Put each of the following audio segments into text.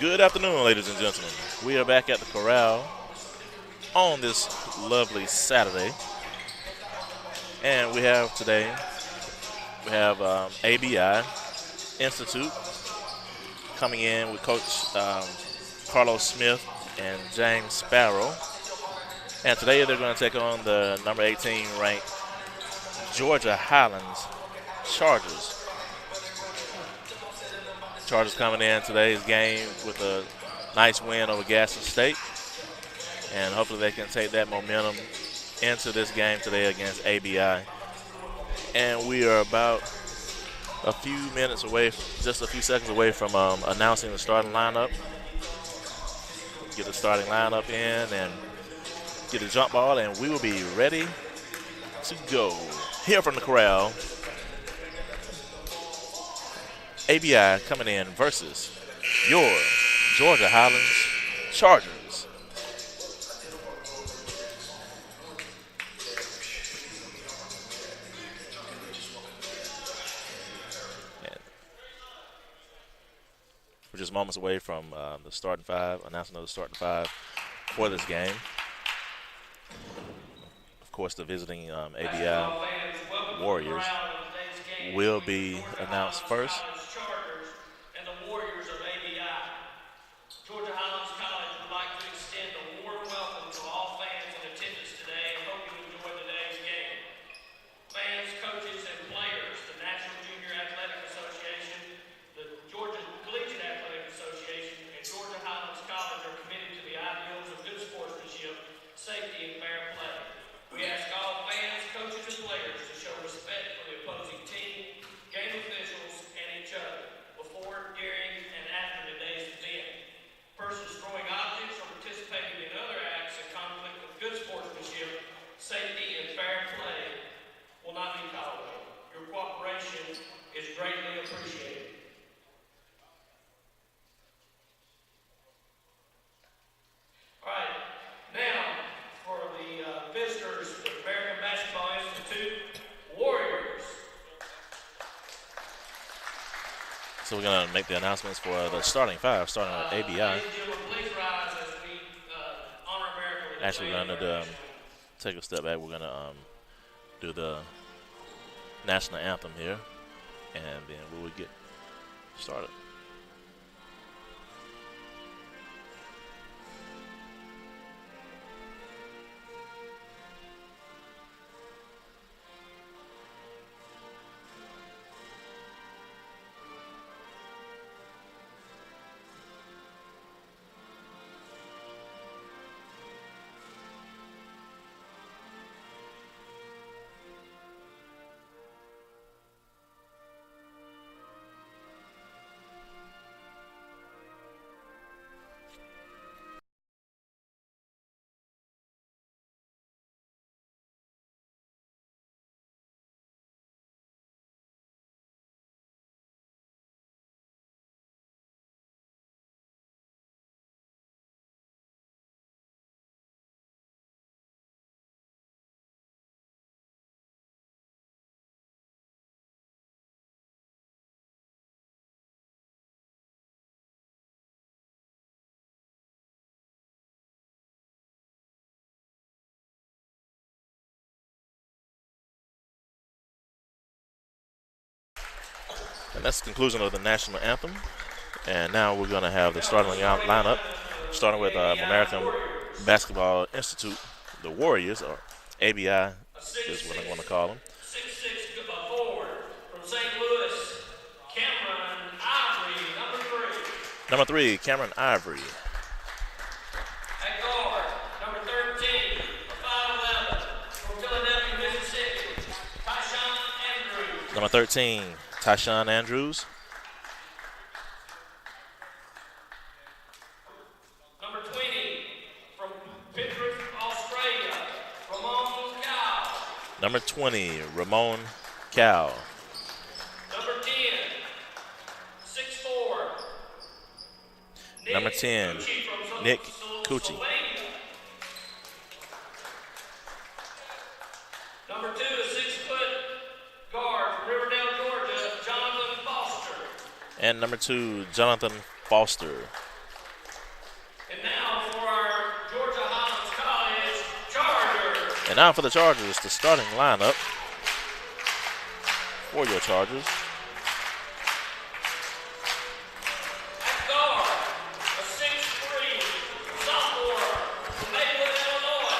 Good afternoon, ladies and gentlemen. We are back at the Corral on this lovely Saturday, and we have ABI Institute coming in with Coach Carlos Smith and James Sparrow, and today they're going to take on the number 18 ranked Georgia Highlands Chargers. Chargers coming in today's game with a nice win over Gaston State, and hopefully they can take that momentum into this game today against ABI. And we are about a few minutes away, just a few seconds away from announcing the starting lineup. Get the starting lineup in and get the jump ball, and we will be ready to go. Here from the Corral, ABI coming in versus your Georgia Highlands Chargers. And we're just moments away from the starting five, announcing the starting five for this game. Of course, the visiting ABI Warriors will be announced first. Georgia Highlands College would like to extend a warm welcome to all fans in attendance today and hope you enjoy today's game. Fans, coaches, and players, the National Junior Athletic Association, the Georgia Collegiate Athletic Association, and Georgia Highlands College are committed to the ideals of good sportsmanship, safety, and fair play. We ask all fans, coaches, and players to show respect for the opposing team, game officials, and each other before, during, and after today's event. Persons throwing objects or participating in other acts in conflict with good sportsmanship, safety, and fair play will not be tolerated. Your cooperation is greatly appreciated. All right, now for the visitors to the American Basketball Institute Warriors. So we're going to make the announcements for the starting five, starting with ABI. Actually, we're going to take a step back. We're going to do the national anthem here, and then we will get started. And that's the conclusion of the national anthem. And now we're going to have the starting lineup, starting with American Basketball Institute, the Warriors, or ABI is what I'm going to call them. 6'6" forward from St. Louis, Cameron Ivory, Number 3, Cameron Ivory. At guard, number 13, 5'11", from Philadelphia, Mississippi, Tyshawn Andrews. Number 13, Tyshawn Andrews. Number 20, from Penrith, Australia, Ramon Cow. Number 20, Ramon Cow. Number 10, 6'4", Number 10, Nick Cucci. Number 2, a 6-foot guard from Riverdale, Georgia, Jonathan Foster. And number 2, Jonathan Foster. And now for the Chargers, the starting lineup for your Chargers. At guard, a 6'3" sophomore from Maywood, Illinois.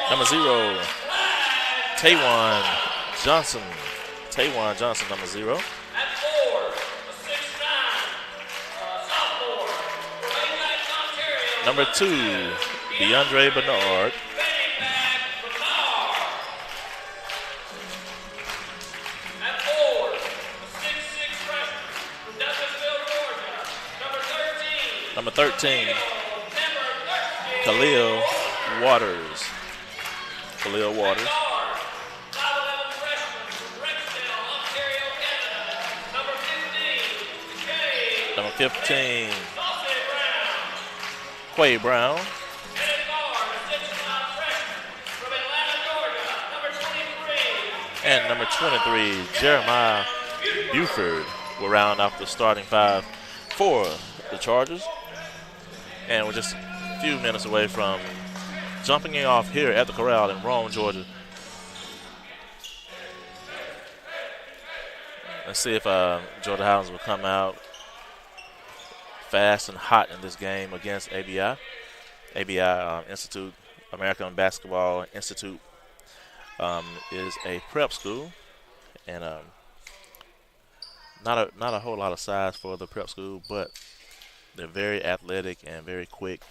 Number 0, Taywon Johnson. Taywon Johnson, number 0. At 4, a 6'9" sophomore from Ajax, Ontario. Number 2, DeAndre Bernard. Running back, Bernard. At 4, a 6'6" freshman from Douglasville, Georgia. Number 13, Khalil Waters. Khalil Waters. guard, 5'11" freshman from Rexdale, Ontario, Canada. Number 15, Number 15, Dawson Brown. Quay Brown. And at guard, a 6'5" freshman from Atlanta, Georgia. Number 23, And number 23, Jeremiah Buford will round off the starting 5 for the Chargers. And we're just a few minutes away from jumping off here at the Corral in Rome, Georgia. Let's see if Georgia Highangs will come out fast and hot in this game against ABI. ABI Institute, American Basketball Institute, is a prep school, and not a whole lot of size for the prep school, but they're very athletic and very quick,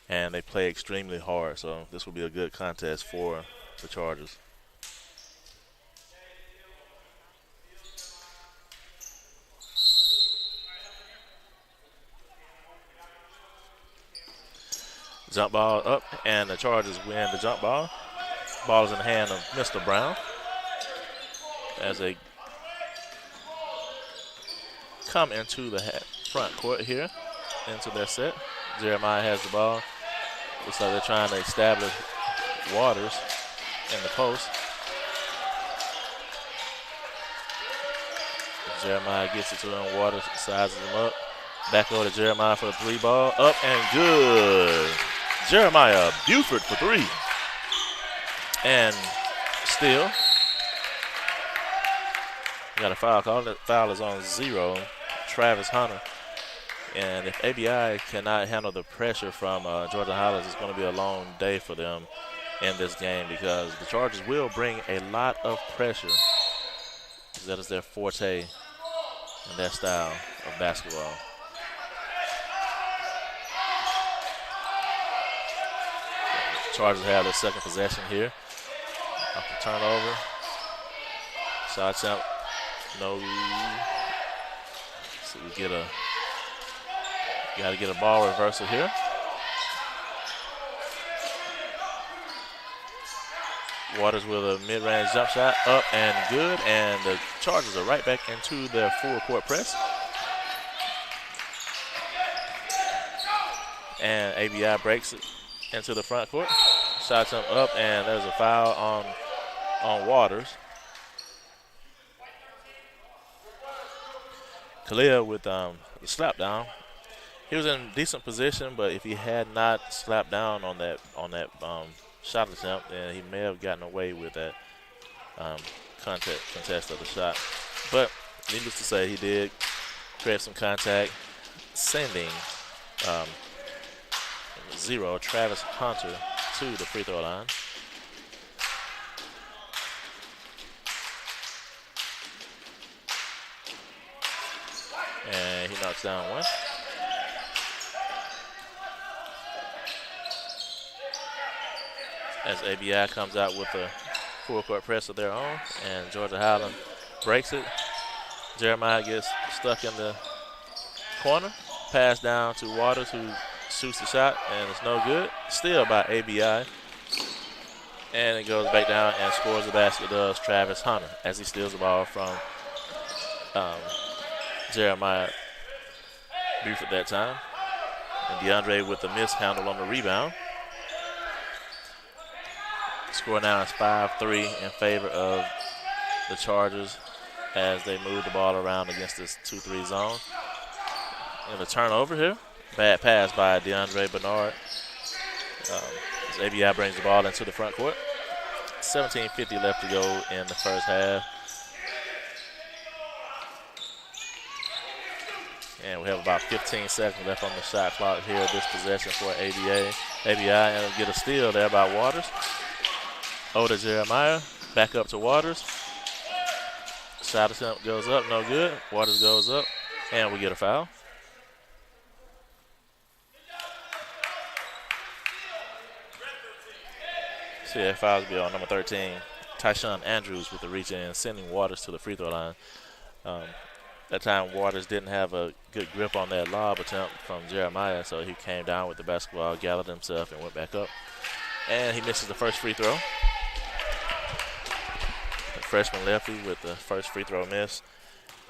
and they play extremely hard. So this will be a good contest for the Chargers. Jump ball up, and the Chargers win the jump ball. Ball is in the hand of Mr. Brown as they come into the front court here, into their set. Jeremiah has the ball. Looks like they're trying to establish Waters in the post. Jeremiah gets it to him. Waters sizes him up. Back over to Jeremiah for the 3 ball. Up and good. Jeremiah Buford for 3. And still, got a foul call. That foul is on 0, Travis Hunter. And if ABI cannot handle the pressure from Georgia Highangs, it's going to be a long day for them in this game, because the Chargers will bring a lot of pressure. That is their forte and their style of basketball. Chargers have their second possession here. Off the turnover. Side attempt. No. So we get got to get a ball reversal here. Waters with a mid-range jump shot, up and good, and the Chargers are right back into their full court press. And ABI breaks it into the front court. Shot attempt up, and there's a foul on Waters. Khalil with the slap down. He was in decent position, but if he had not slapped down on that shot attempt, then he may have gotten away with that contest of the shot. But needless to say, he did create some contact, sending 0, Travis Hunter, to the free throw line. And he knocks down 1. As ABI comes out with a full court press of their own, and Georgia Highangs breaks it. Jeremiah gets stuck in the corner. Pass down to Waters, who shoots the shot, and it's no good. Still by ABI. And it goes back down and scores the basket, does Travis Hunter, as he steals the ball from Jeremiah Buford that time. And DeAndre with the mishandle on the rebound. Score now is 5-3 in favor of the Chargers as they move the ball around against this 2-3 zone. And a turnover here. Bad pass by DeAndre Bernard. As ABI brings the ball into the front court. 17:50 left to go in the first half. And we have about 15 seconds left on the shot clock here. This possession for ABI, and get a steal there by Waters. Over to Jeremiah. Back up to Waters. Shot attempt goes up, no good. Waters goes up, and we get a foul. See that foul will be on number 13, Tyshawn Andrews with the reach in, sending Waters to the free throw line. That time Waters didn't have a good grip on that lob attempt from Jeremiah, so he came down with the basketball, gathered himself, and went back up. And he misses the first free throw. The freshman lefty with the first free throw miss.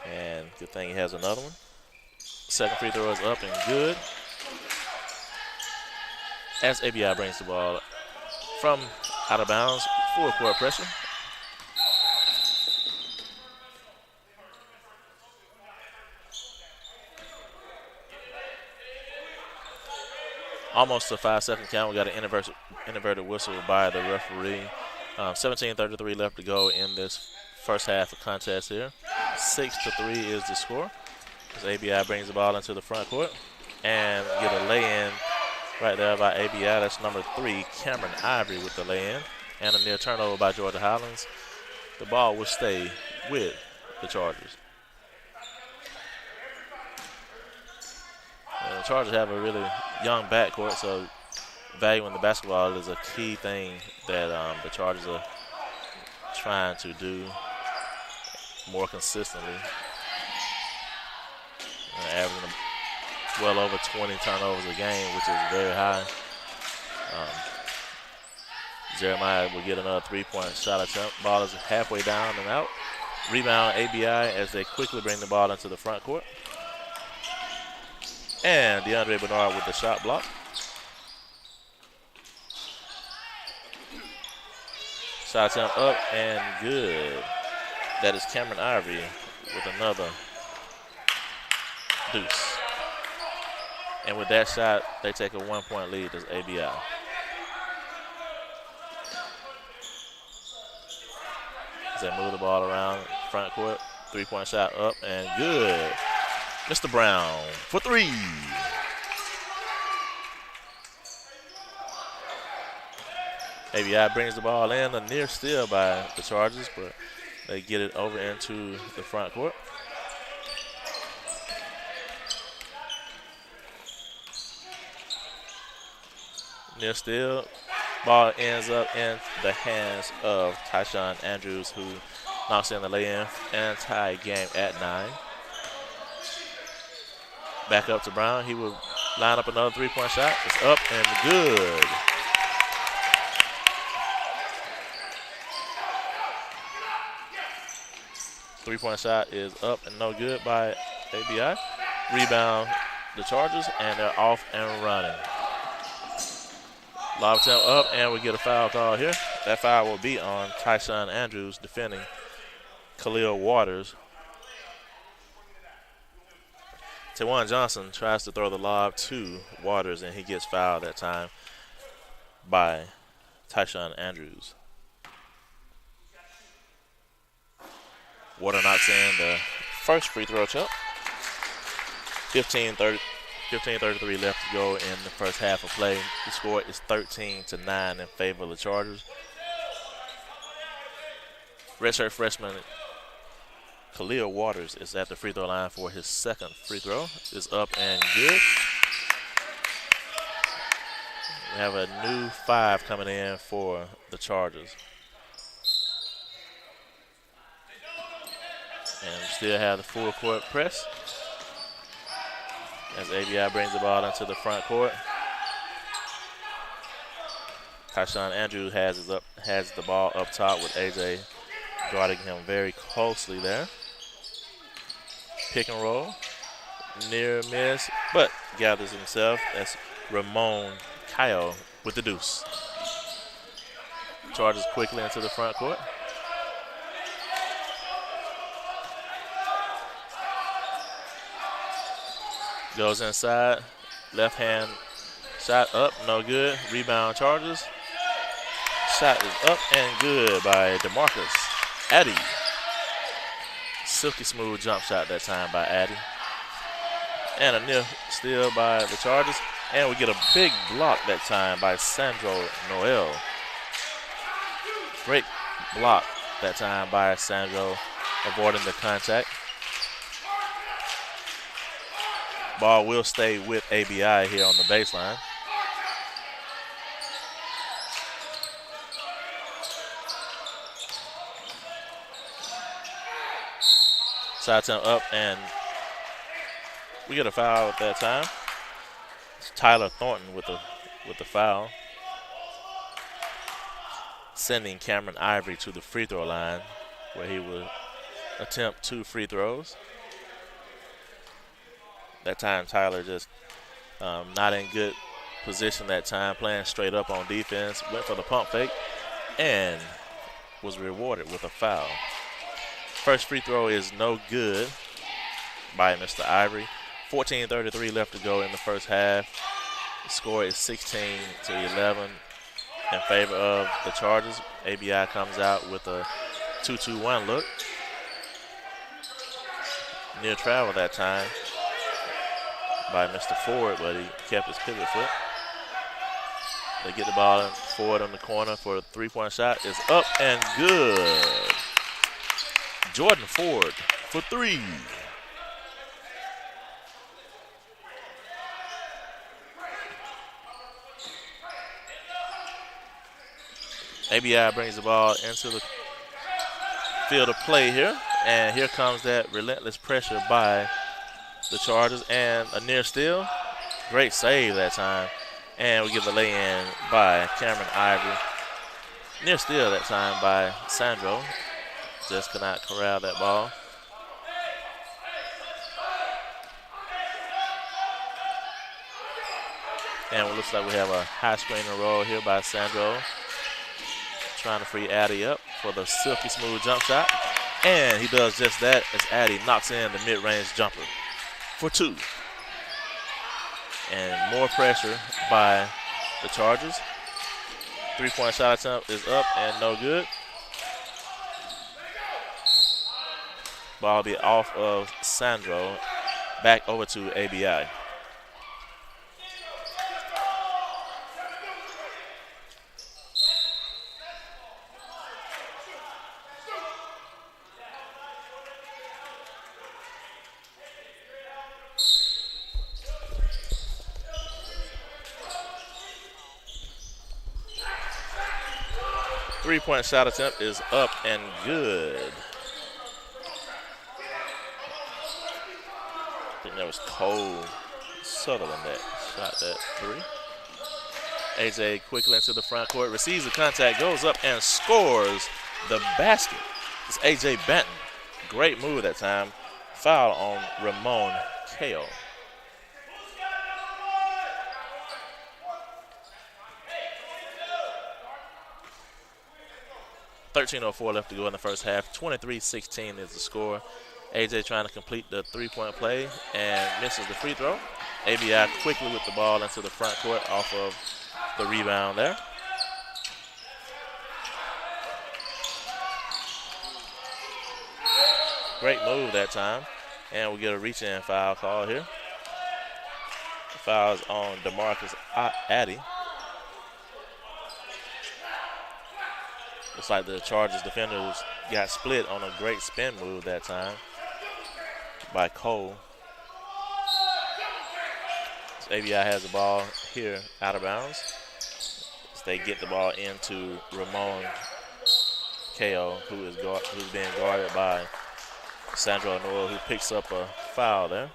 And good thing he has another one. Second free throw is up and good. As ABI brings the ball from out of bounds, full court pressure. Almost a 5-second count. We got an inverted whistle by the referee. 17:33 left to go in this first half of contest here. 6-3 is the score. As ABI brings the ball into the front court and get a lay-in right there by ABI. That's number 3, Cameron Ivory with the lay-in. And a near turnover by Georgia Highlands. The ball will stay with the Chargers. And the Chargers have a really young backcourt, so valuing the basketball is a key thing that the Chargers are trying to do more consistently. Averaging well over 20 turnovers a game, which is very high. Jeremiah will get another three-point shot attempt. Ball is halfway down and out. Rebound ABI as they quickly bring the ball into the front court. And DeAndre Bernard with the shot block. Shot attempt up and good. That is Cameron Ivory with another deuce. And with that shot, they take a 1-point lead as ABI. As they move the ball around front court, three-point shot up and good. Mr. Brown for three. ABI brings the ball in, a near steal by the Chargers, but they get it over into the front court. Near steal. Ball ends up in the hands of Tyshawn Andrews, who knocks in the lay-in and tie game at 9. Back up to Brown. He will line up another three-point shot. It's up and good. Three-point shot is up and no good by ABI. Rebound the Chargers, and they're off and running. Lob attempt up, and we get a foul call here. That foul will be on Tyshawn Andrews defending Khalil Waters. Tewan Johnson tries to throw the lob to Waters, and he gets fouled that time by Tyshawn Andrews. Water knocks in the first free throw attempt. 15:33 left to go in the first half of play. The score is 13-9 in favor of the Chargers. Redshirt freshman Khalil Waters is at the free throw line for his second free throw. It's up and good. We have a new 5 coming in for the Chargers. And we still have the full court press as ABI brings the ball into the front court. Tyshawn Andrews has the ball up top with AJ guarding him very closely there. Pick and roll. Near miss, but gathers himself. That's Ramon Kyle with the deuce. Charges quickly into the front court. Goes inside. Left hand shot up, no good. Rebound Chargers. shot is up and good by DeMarcus Addy. Silky smooth jump shot that time by Addy. And a near steal by the Chargers. And we get a big block that time by Sandro Noel. Great block that time by Sandro, avoiding the contact. Ball will stay with ABI here on the baseline. Side attempt up, and we get a foul at that time. It's Tyler Thornton with the foul, sending Cameron Ivory to the free throw line, where he will attempt 2 free throws. That time Tyler just not in good position that time, playing straight up on defense, went for the pump fake, and was rewarded with a foul. First free throw is no good by Mr. Ivory. 14:33 left to go in the first half. The score is 16-11 in favor of the Chargers. ABI comes out with a 2-2-1 look. Near travel that time by Mr. Ford, but he kept his pivot foot. They get the ball forward on the corner for a 3-point shot. It's up and good. Jordan Ford for 3. ABI brings the ball into the field of play here, and here comes that relentless pressure by the Chargers, and a near steal. Great save that time, and we get the lay-in by Cameron Ivory. Near steal that time by Sandro. Just could not corral that ball. And it looks like we have a high screen and roll here by Sandro, trying to free Addy up for the silky smooth jump shot. And he does just that as Addy knocks in the mid-range jumper for 2. And more pressure by the Chargers. 3-point shot attempt is up and no good. Ball will be off of Sandro, back over to ABI. Three-point shot attempt is up and good. I think that was Cole Sutherland that shot that 3. AJ quickly into the front court, receives the contact, goes up and scores the basket. It's AJ Benton. Great move that time. Foul on Ramon Kale. .13:04 left to go in the first half. 23-16 is the score. AJ trying to complete the 3-point play and misses the free throw. ABI quickly with the ball into the front court off of the rebound there. Great move that time. And we get a reach-in foul call here. The foul is on DeMarcus Addy. Looks like the Chargers defenders got split on a great spin move that time by Cole. So ABI has the ball here out of bounds. So they get the ball into Ramon Kale, who's being guarded by Sandro Noel, who picks up a foul there.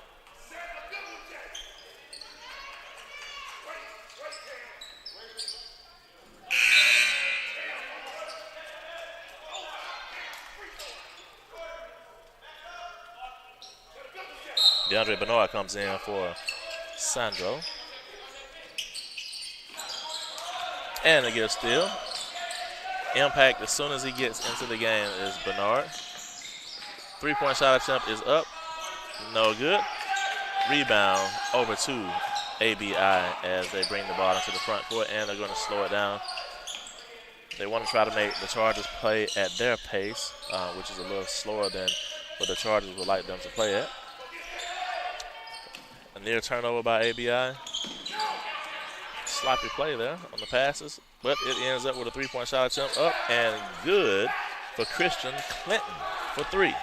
DeAndre Benoit comes in for Sandro. And they get a steal. Impact as soon as he gets into the game is Bernard. 3-point shot attempt is up. No good. Rebound over to ABI as they bring the ball into the front court, and they're going to slow it down. They want to try to make the Chargers play at their pace, which is a little slower than what the Chargers would like them to play at. A near turnover by ABI. Sloppy play there on the passes, but it ends up with a three-point shot attempt up and good for Christian Clinton for 3.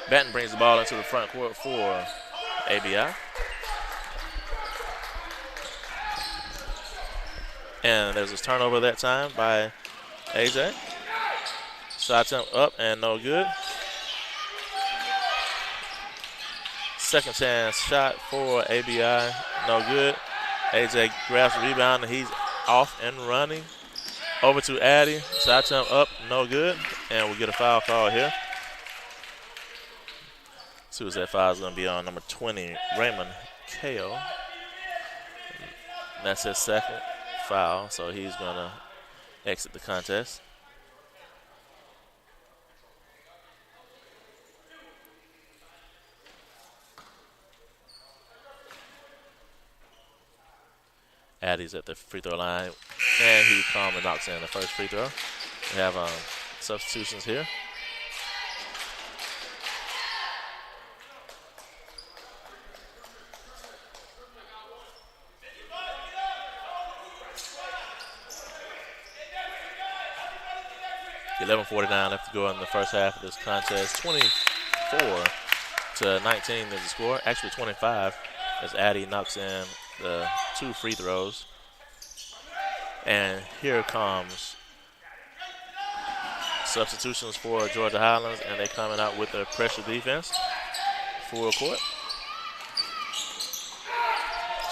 Benton brings the ball into the front court for ABI. And there's a turnover that time by AJ. Shot attempt up and no good. Second chance shot for ABI, no good. AJ grabs the rebound and he's off and running. Over to Addy, shot attempt up, no good. And we get a foul call here. See what that foul is going to be on number 20, Raymond Kale. That's his second foul, so he's going to exit the contest. Addy's at the free throw line, and he calmly knocks in the first free throw. We have substitutions here. .11:49 left to go in the first half of this contest. 24-19 is the score. Actually 25 as Addy knocks in the 2 free throws. And here comes substitutions for Georgia Highlands, and they're coming out with a pressure defense. Full court.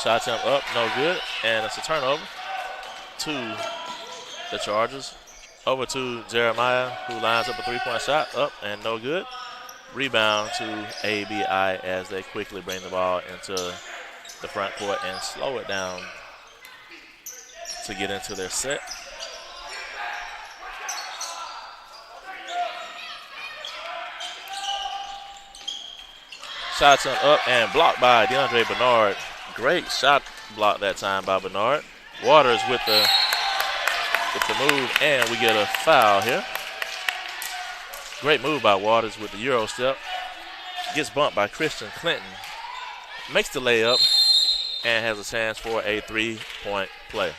Shot attempt up, no good, and it's a turnover to the Chargers. Over to Jeremiah, who lines up a three-point shot, up and no good. Rebound to ABI as they quickly bring the ball into the front court and slow it down to get into their set. Shot attempt up and blocked by DeAndre Bernard. Great shot block that time by Bernard. Waters with the move, and we get a foul here. Great move by Waters with the Euro step. Gets bumped by Christian Clinton. Makes the layup and has a chance for a 3-point play.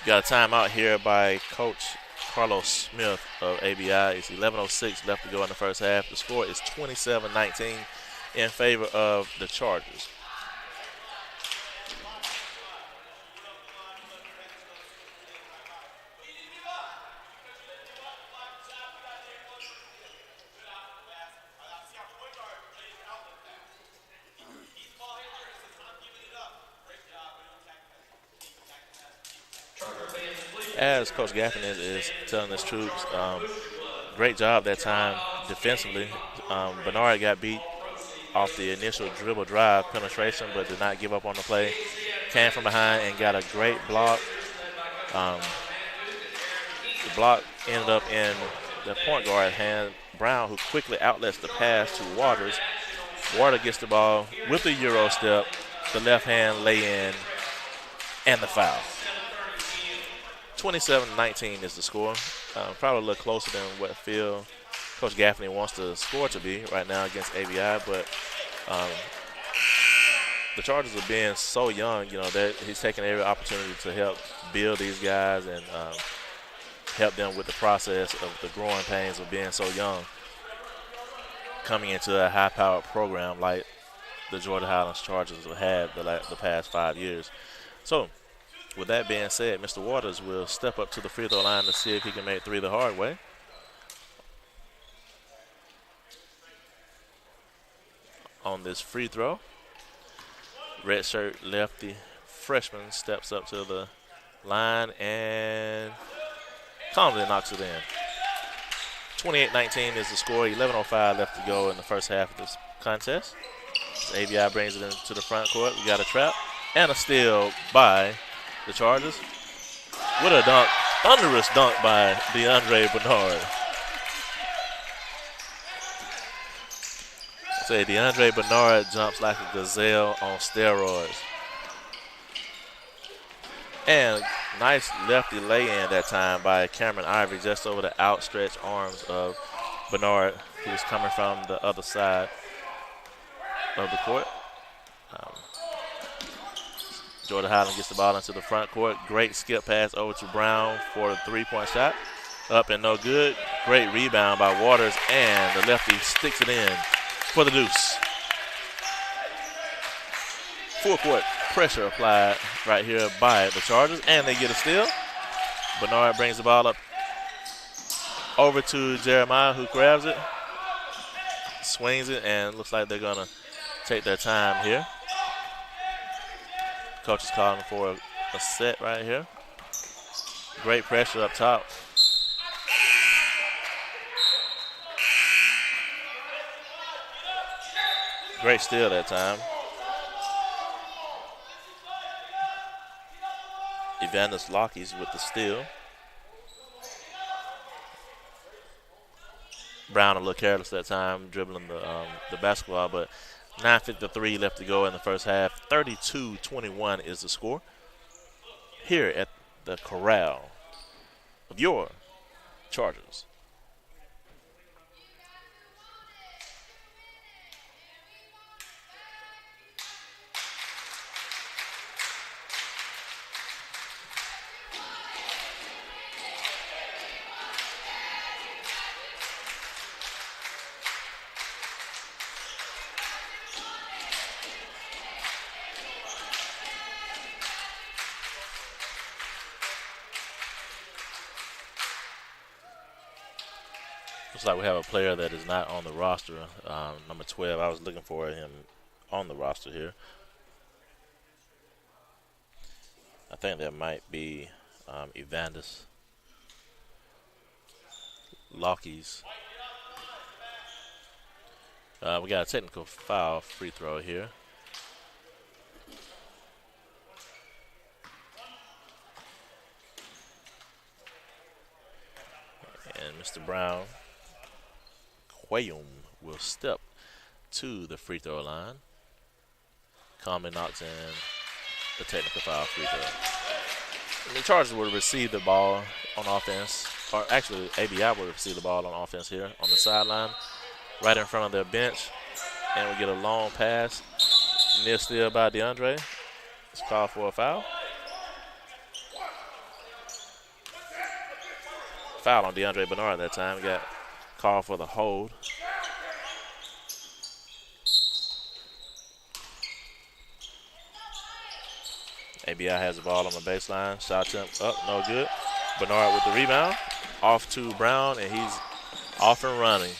Got a timeout here by Coach Carlos Smith of ABI. It's 11:06 left to go in the first half. The score is 27-19 in favor of the Chargers. As Coach Gaffney is telling his troops, great job that time defensively. Bernard got beat off the initial dribble drive penetration, but did not give up on the play. Came from behind and got a great block. The block ended up in the point guard hand, Brown, who quickly outlets the pass to Waters. Waters gets the ball with the Euro step, the left hand lay in, and the foul. 27-19 is the score. Probably a little closer than what Coach Gaffney wants the score to be right now against ABI, but the Chargers are being so young, that he's taking every opportunity to help build these guys and help them with the process of the growing pains of being so young, coming into a high-powered program like the Georgia Highlands Chargers have had the past 5 years. So, with that being said, Mr. Waters will step up to the free throw line to see if he can make 3 the hard way. On this free throw, red shirt lefty freshman steps up to the line and calmly knocks it in. 28-19 is the score. 11:05 left to go in the first half of this contest. As ABI brings it into the front court. We got a trap and a steal by the Chargers with a dunk, thunderous dunk by DeAndre Bernard. Say DeAndre Bernard jumps like a gazelle on steroids. And nice lefty lay-in that time by Cameron Ivory just over the outstretched arms of Bernard, who's coming from the other side of the court. Jordan Highland gets the ball into the front court. Great skip pass over to Brown for the three-point shot. Up and no good. Great rebound by Waters, and the lefty sticks it in for the deuce. Full court pressure applied right here by the Chargers, and they get a steal. Bernard brings the ball up over to Jeremiah, who grabs it, swings it, and looks like they're going to take their time here. Coach is calling for a set right here. Great pressure up top. Great steal that time. Evander Lockies with the steal. Brown a little careless that time, dribbling the basketball, but 9:53 left to go in the first half. 32-21 is the score here at the corral of your Chargers. Looks like we have a player that is not on the roster, number 12. I was looking for him on the roster here. I think that might be Evander Lockies. We got a technical foul free throw here. And Mr. Brown Quayum will step to the free throw line. Calmly knocks in the technical foul free throw. And the Chargers will receive the ball on offense, or actually ABI will receive the ball on offense here on the sideline, right in front of their bench. And we get a long pass. Near steal by DeAndre. It's called for a foul. Foul on DeAndre Bernard that time. We got called for the hold. ABI has the ball on the baseline. Shot attempt up, no good. Bernard with the rebound. Off to Brown, and he's off and running.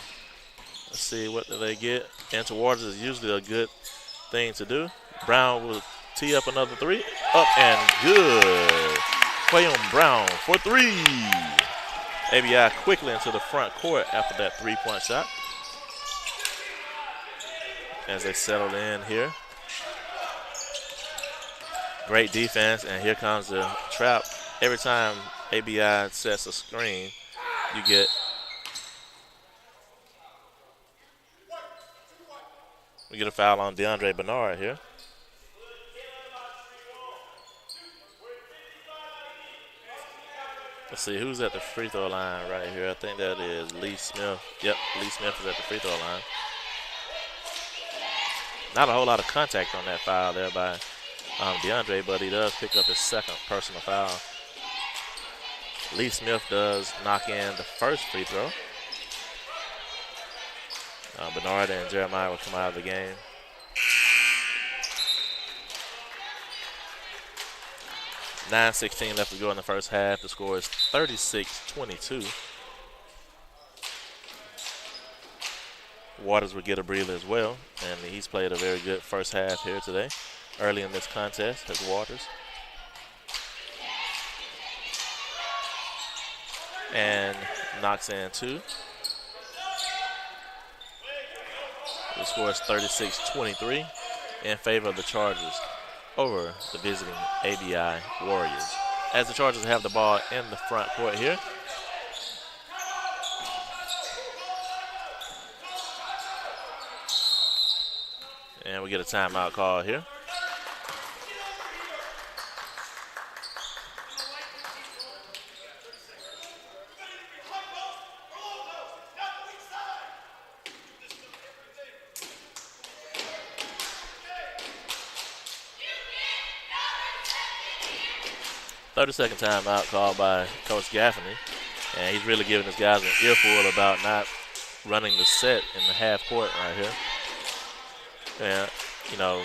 Let's see, what do they get? Into Waters is usually a good thing to do. Brown will tee up another three. Up and good. Quayum Brown for three. ABI quickly into the front court after that three-point shot. As they settle in here. Great defense, and here comes the trap. Every time ABI sets a screen, you get a foul on DeAndre Bernard here. Let's see, who's at the free throw line right here? I think that is Lee Smith. Yep, Lee Smith is at the free throw line. Not a whole lot of contact on that foul there by DeAndre, but he does pick up his second personal foul. Lee Smith does knock in the first free throw. Bernard and Jeremiah will come out of the game. .9:16 left to go in the first half. The score is 36-22. Waters will get a breather as well, and he's played a very good first half here today. Early in this contest as Waters. And knocks in two. The score is 36-23 in favor of the Chargers over the visiting ABI Warriors. As the Chargers have the ball in the front court here. And we get a timeout call here. 30-second timeout called by Coach Gaffney. And he's really giving his guys an earful about not running the set in the half court right here. And, you know,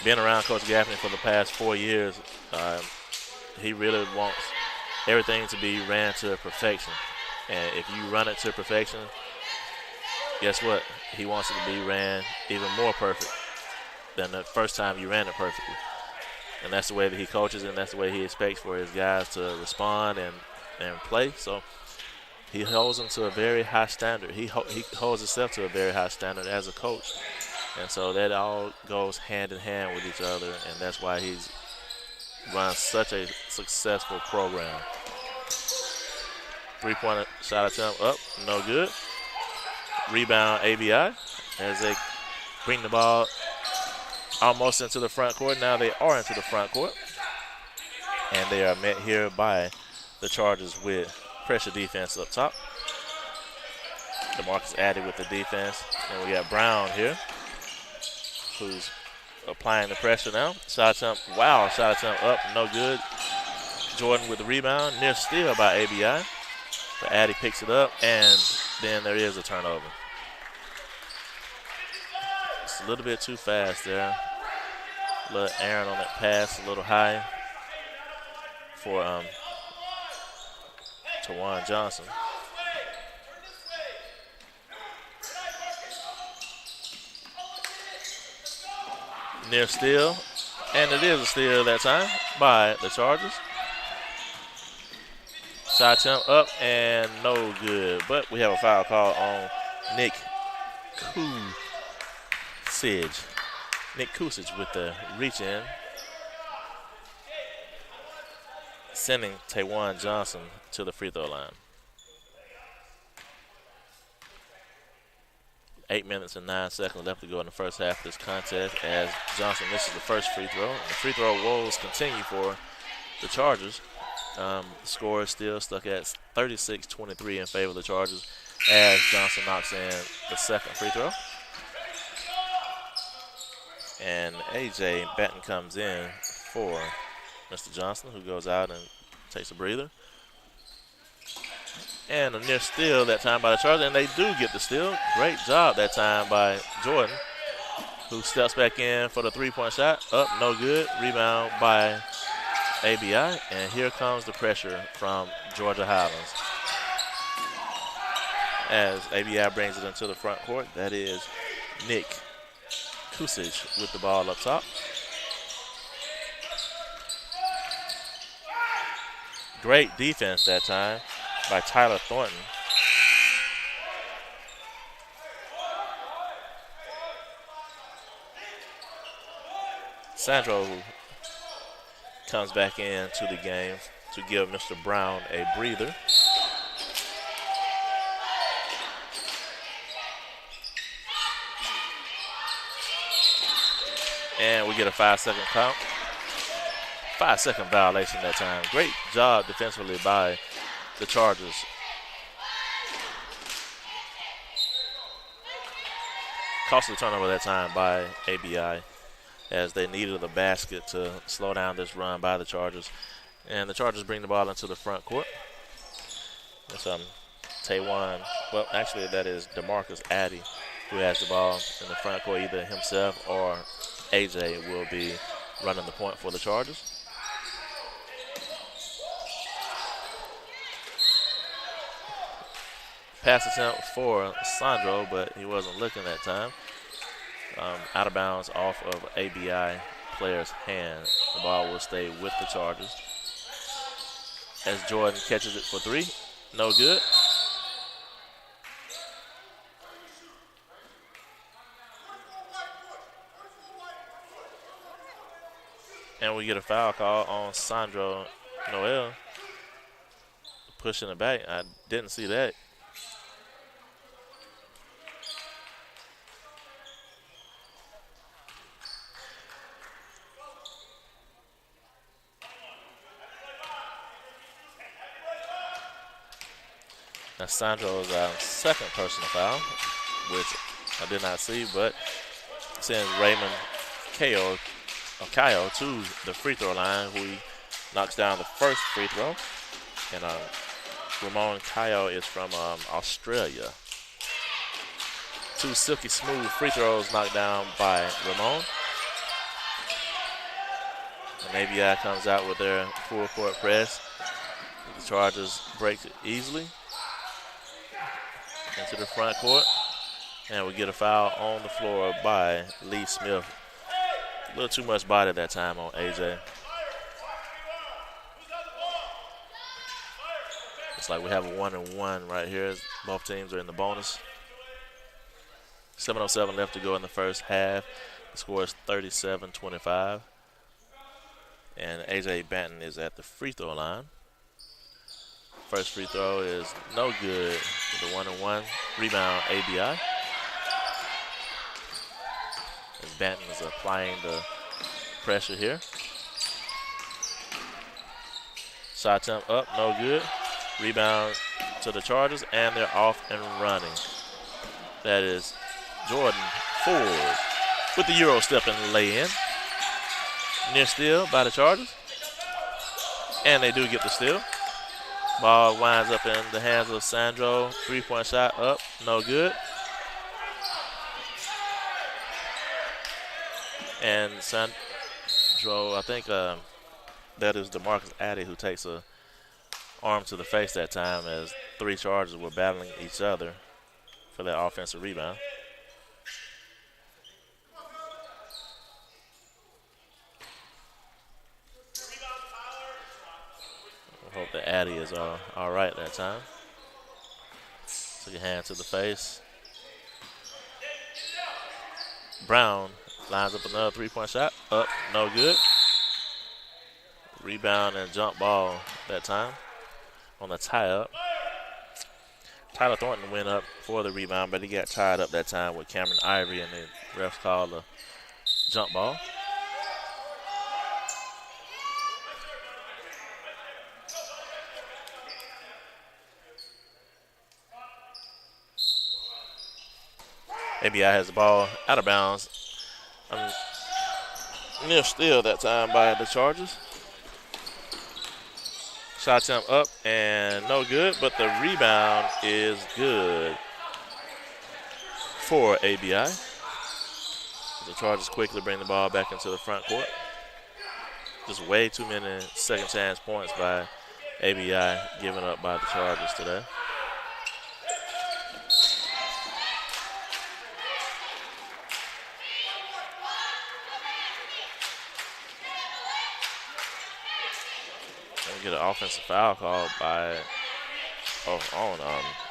being around Coach Gaffney for the past 4 years, he really wants everything to be ran to perfection. And if you run it to perfection, guess what? He wants it to be ran even more perfect than the first time you ran it perfectly. And that's the way that he coaches, and that's the way he expects for his guys to respond and play. So he holds them to a very high standard. He holds himself to a very high standard as a coach. And so that all goes hand in hand with each other, and that's why he's run such a successful program. Three-point shot attempt up, no good. Rebound ABI as they bring the ball almost into the front court. Now they are into the front court, and they are met here by the Chargers with pressure defense up top. DeMarcus added with the defense, and we got Brown here, who's applying the pressure now. Shot attempt, wow, shot attempt up, no good. Jordan with the rebound, near steal by ABI. But Addy picks it up, and then there is a turnover. It's a little bit too fast there. A little Aaron on that pass, a little high for Tawan Johnson. Near steal, and it is a steal that time by the Chargers. Shot attempt up and no good, but we have a foul call on Nick Kusich. Nick Kusich with the reach in, sending Tawan Johnson to the free throw line. 8 minutes and 9 seconds left to go in the first half of this contest as Johnson misses the first free throw. And the free throw woes continue for the Chargers. The score is still stuck at 36-23 in favor of the Chargers as Johnson knocks in the second free throw. And A.J. Benton comes in for Mr. Johnson, who goes out and takes a breather. And a near steal that time by the Chargers, and they do get the steal. Great job that time by Jordan, who steps back in for the three-point shot. Up, no good. Rebound by ABI, and here comes the pressure from Georgia Highlands. As ABI brings it into the front court, that is Nick Kusich with the ball up top. Great defense that time by Tyler Thornton. Sandro comes back into the game to give Mr. Brown a breather. And we get a 5-second count. 5-second violation that time. Great job defensively by the Chargers. Costly turnover that time by ABI as they needed the basket to slow down this run by the Chargers. And the Chargers bring the ball into the front court. It's Tawan, well, actually that is DeMarcus Addy who has the ball in the front court. Either himself or AJ will be running the point for the Chargers. Pass attempt for Sandro, but he wasn't looking that time. Out of bounds off of ABI player's hand. The ball will stay with the Chargers. As Jordan catches it for three. No good. And we get a foul call on Sandro Noel. Pushing it back. I didn't see that. That's Sandro's second personal foul, which I did not see, but sends Raymond Kyle to the free throw line, who he knocks down the first free throw. And Ramon Kyle is from Australia. 2 silky smooth free throws knocked down by Ramon. And ABI comes out with their full court press. The Chargers break it easily into the front court. And we get a foul on the floor by Lee Smith. A little too much body that time on AJ. It's like we have a 1-and-1 right here. Both teams are in the bonus. 7:07 left to go in the first half. The score is 37-25. And AJ Banton is at the free throw line. First free throw is no good. The 1-and-1 rebound ABI. As Banton is applying the pressure here. Shot attempt up, no good. Rebound to the Chargers, and they're off and running. That is Jordan Ford with the Euro step and lay in. Near steal by the Chargers. And they do get the steal. Ball winds up in the hands of Sandro. 3-point shot up, no good. And Sandro, I think that is DeMarcus Addy who takes a arm to the face that time as 3 Chargers were battling each other for that offensive rebound. I hope that Addy is all right that time. Took a hand to the face. Brown lines up another 3-point shot. Up, no good. Rebound and jump ball that time on the tie-up. Tyler Thornton went up for the rebound, but he got tied up that time with Cameron Ivory, and the refs called a jump ball. ABI has the ball out of bounds. Near steal that time by the Chargers. Shot attempt up and no good, but the rebound is good for ABI. The Chargers quickly bring the ball back into the front court. Just way too many second chance points by ABI given up by the Chargers today. Get an offensive foul called by on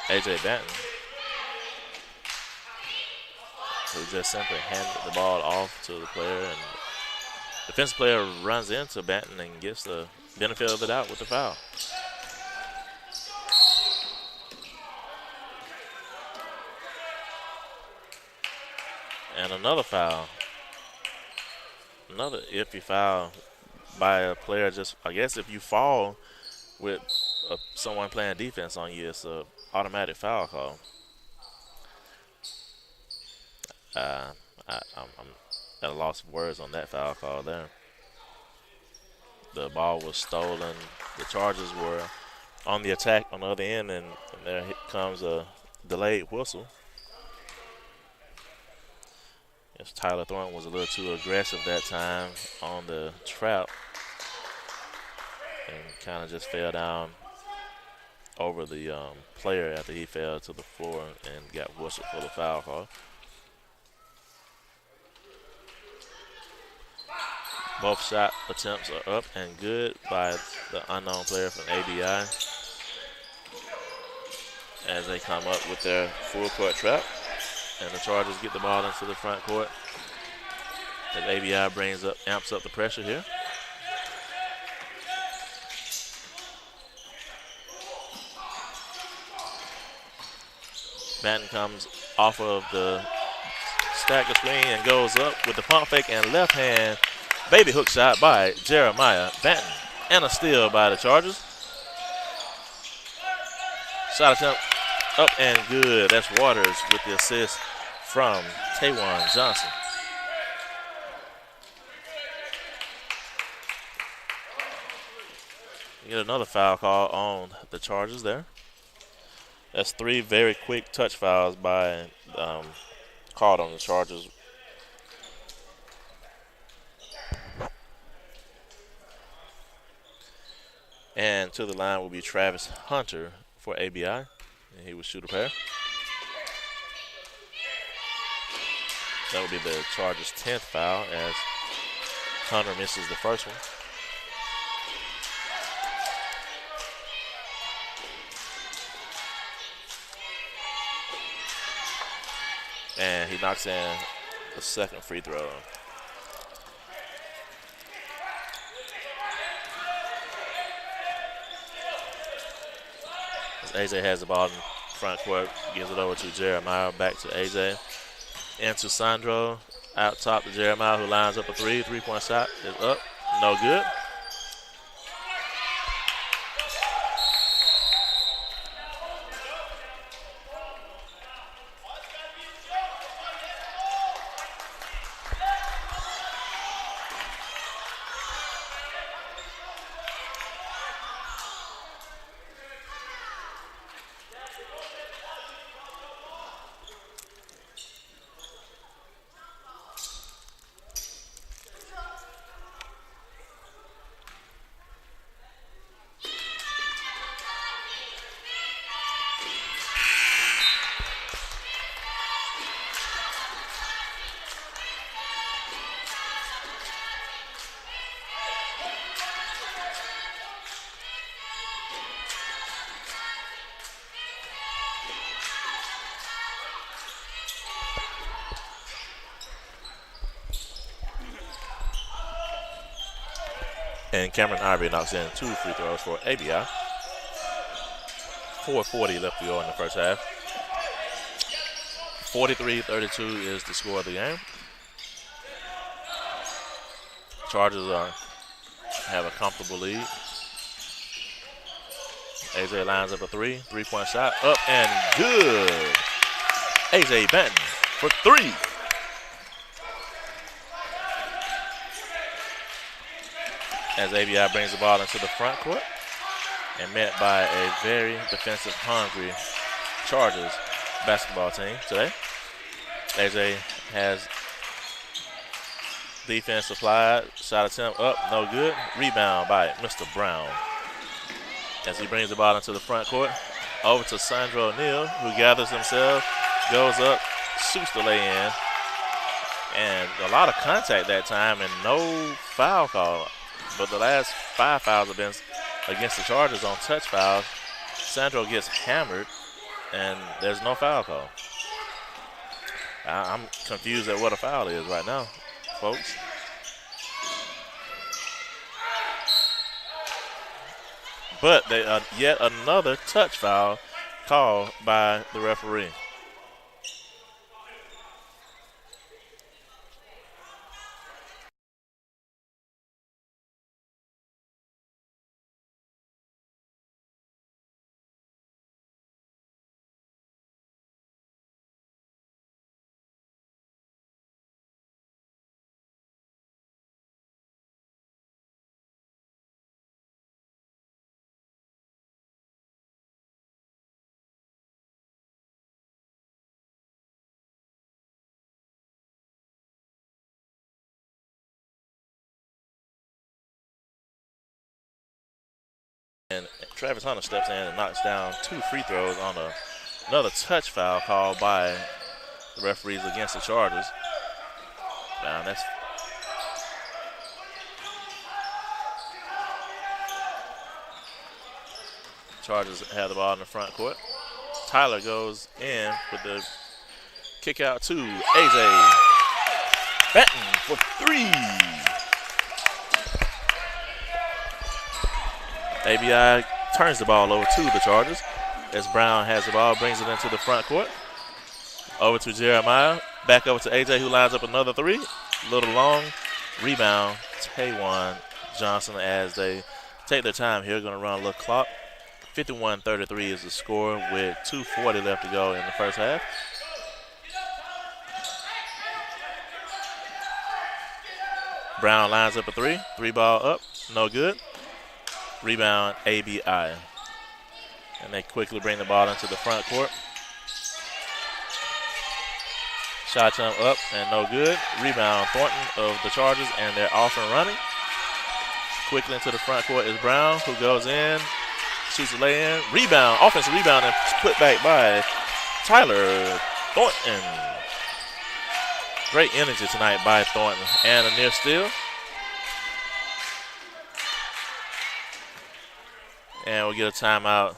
AJ Banton, who just simply handed the ball off to the player, and the defensive player runs into Banton and gets the benefit of the doubt with the foul. And another foul, another iffy foul by a player. Just, I guess, if you fall with someone playing defense on you, it's an automatic foul call. I'm at a loss of words on that foul call there. The ball was stolen. The Chargers were on the attack on the other end, and there comes a delayed whistle. Yes, Tyler Thornton was a little too aggressive that time on the trap and kind of just fell down over the player after he fell to the floor and got whistled for the foul call. Both shot attempts are up and good by the unknown player from ABI as they come up with their full court trap. And the Chargers get the ball into the front court as ABI amps up the pressure here. Banton comes off of the stagger screen and goes up with the pump fake and left hand baby hook shot by Jeremiah Banton. And a steal by the Chargers. Shot attempt up and good. That's Waters with the assist from Taywon Johnson. Get another foul call on the Chargers there. That's 3 very quick touch fouls by called on the Chargers. And to the line will be Travis Hunter for ABI. And he will shoot a pair. That will be the Chargers' 10th foul as Hunter misses the first one. And he knocks in the second free throw. As AJ has the ball in front court, gives it over to Jeremiah, back to AJ. Into Sandro, out top to Jeremiah, who lines up a three-point shot is up, no good. And Cameron Ivory knocks in 2 free throws for ABI. 4:40 left to go in the first half. 43-32 is the score of the game. Chargers have a comfortable lead. AJ lines up a three-point shot, up and good. AJ Benton for 3. As ABI brings the ball into the front court and met by a very defensive hungry Chargers basketball team today. AJ has defense applied, shot attempt up, no good. Rebound by Mr. Brown. As he brings the ball into the front court, over to Sandro O'Neal, who gathers himself, goes up, shoots the lay-in. And a lot of contact that time and no foul call. But the last 5 fouls have been against the Chargers on touch fouls. Sandro gets hammered, and there's no foul call. I'm confused at what a foul is right now, folks. But yet another touch foul called by the referee. And Travis Hunter steps in and knocks down 2 free throws on another touch foul called by the referees against the Chargers. Now that's Chargers have the ball in the front court. Tyler goes in with the kick out to AJ Benton for 3. ABI turns the ball over to the Chargers as Brown has the ball, brings it into the front court. Over to Jeremiah, back over to AJ, who lines up another 3. A little long. Rebound, Taywon Johnson as they take their time here. Going to run a little clock. 51-33 is the score with 2:40 left to go in the first half. Brown lines up a 3. 3 ball up, no good. Rebound, ABI. And they quickly bring the ball into the front court. Shot jump up and no good. Rebound, Thornton of the Chargers, and they're off and running. Quickly into the front court is Brown, who goes in, shoots a lay-in. Rebound, offensive rebound, and put back by Tyler Thornton. Great energy tonight by Thornton. And a near steal. And we'll get a timeout.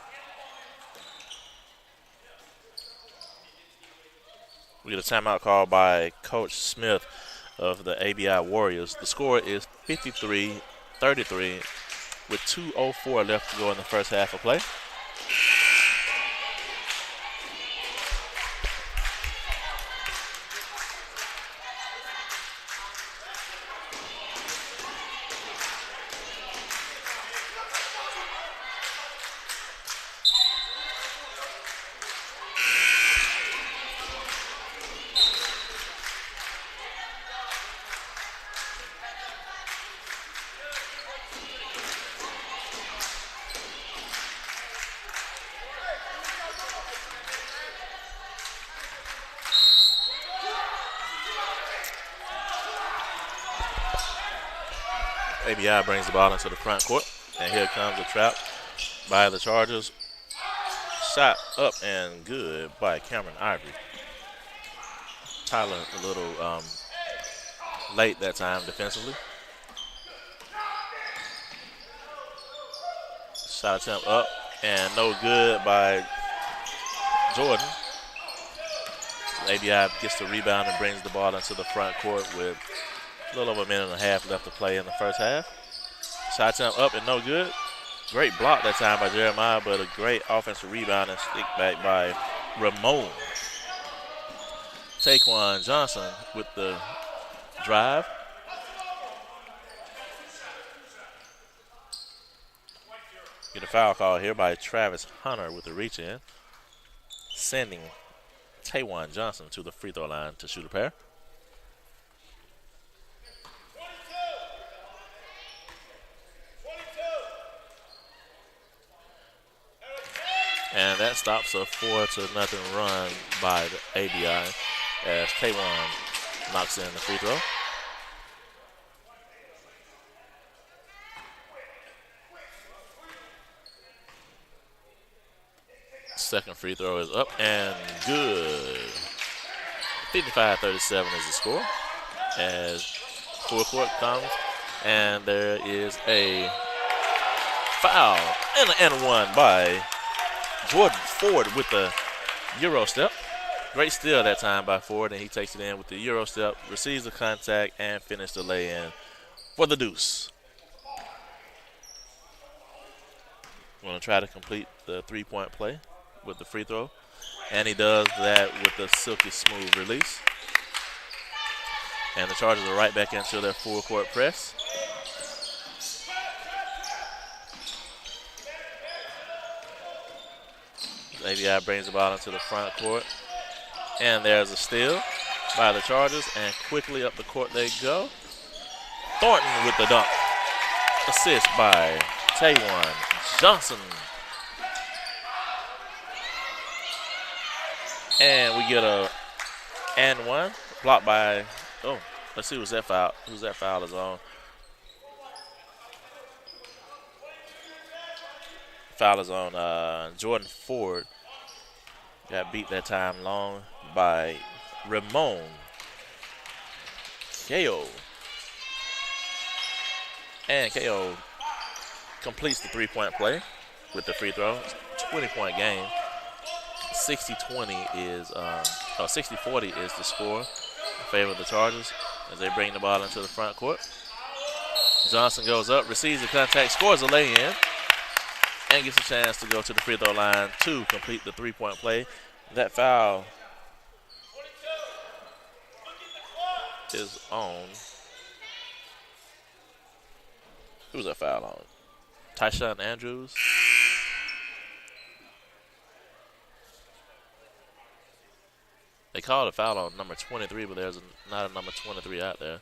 We get a timeout called by Coach Smith of the ABI Warriors. The score is 53-33 with 2:04 left to go in the first half of play. ABI brings the ball into the front court, and here comes a trap by the Chargers. Shot up and good by Cameron Ivory. Tyler a little late that time defensively. Shot attempt up and no good by Jordan. ABI gets the rebound and brings the ball into the front court with a little over a minute and a half left to play in the first half. Shot attempt up and no good. Great block that time by Jeremiah, but a great offensive rebound and stick back by Ramon. Taquan Johnson with the drive. Get a foul call here by Travis Hunter with the reach in, sending Taquan Johnson to the free throw line to shoot a pair. And that stops a 4-0 run by the ABI as Taquan knocks in the free throw. Second free throw is up and good. 55-37 is the score as full court comes, and there is a foul and one by Jordan Ford with the Euro step. Great steal that time by Ford, and he takes it in with the Euro step, receives the contact, and finishes the lay-in for the deuce. Going to try to complete the three-point play with the free throw, and he does that with a silky smooth release. And the Chargers are right back into their full court press. ABI brings the ball into the front court, and there's a steal by the Chargers, and quickly up the court they go. Thornton with the dunk. Assist by Taquan Johnson. And we get a and one blocked by, let's see who's that foul is on. Foul is on Jordan Ford. Got beat that time long by Ramon KO. And KO completes the three-point play with the free throw. 20-point game. 60-20 is 60-40 is the score in favor of the Chargers as they bring the ball into the front court. Johnson goes up, receives the contact, scores a lay-in, and gets a chance to go to the free throw line to complete the three-point play. That foul is on. Who's that foul on? Tyshawn Andrews. They called a foul on number 23, but there's not a number 23 out there.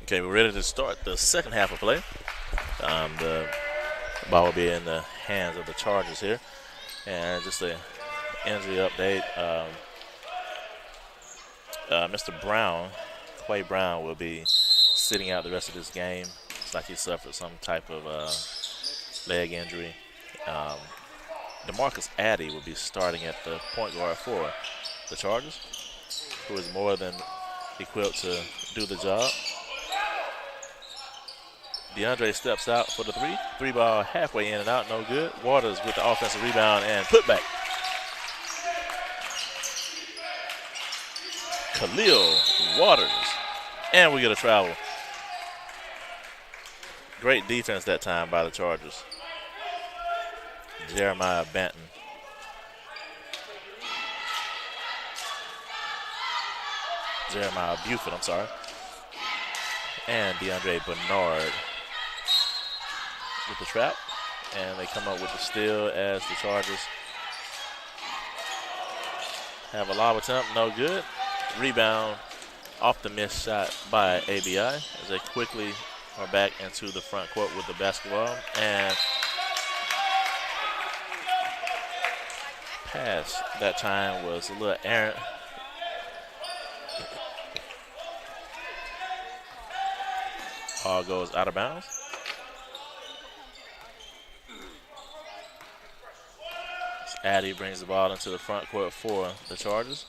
Okay, we're ready to start the second half of play. The ball will be in the hands of the Chargers here. And just an injury update. Mr. Brown, Quay Brown, will be sitting out the rest of this game. It's like he suffered some type of leg injury. DeMarcus Addy will be starting at the point guard for the Chargers, who is more than equipped to do the job. DeAndre steps out for the three. Three ball halfway in and out, no good. Waters with the offensive rebound and putback. Khalil Waters. And we get a travel. Great defense that time by the Chargers. Jeremiah Banton. Jeremiah Buford, I'm sorry. And DeAndre Bernard with the trap. And they come up with the steal as the Chargers have a lob attempt, no good. Rebound off the missed shot by ABI as they quickly are back into the front court with the basketball. And pass that time was a little errant. Ball goes out of bounds. Addy brings the ball into the front court for the Chargers.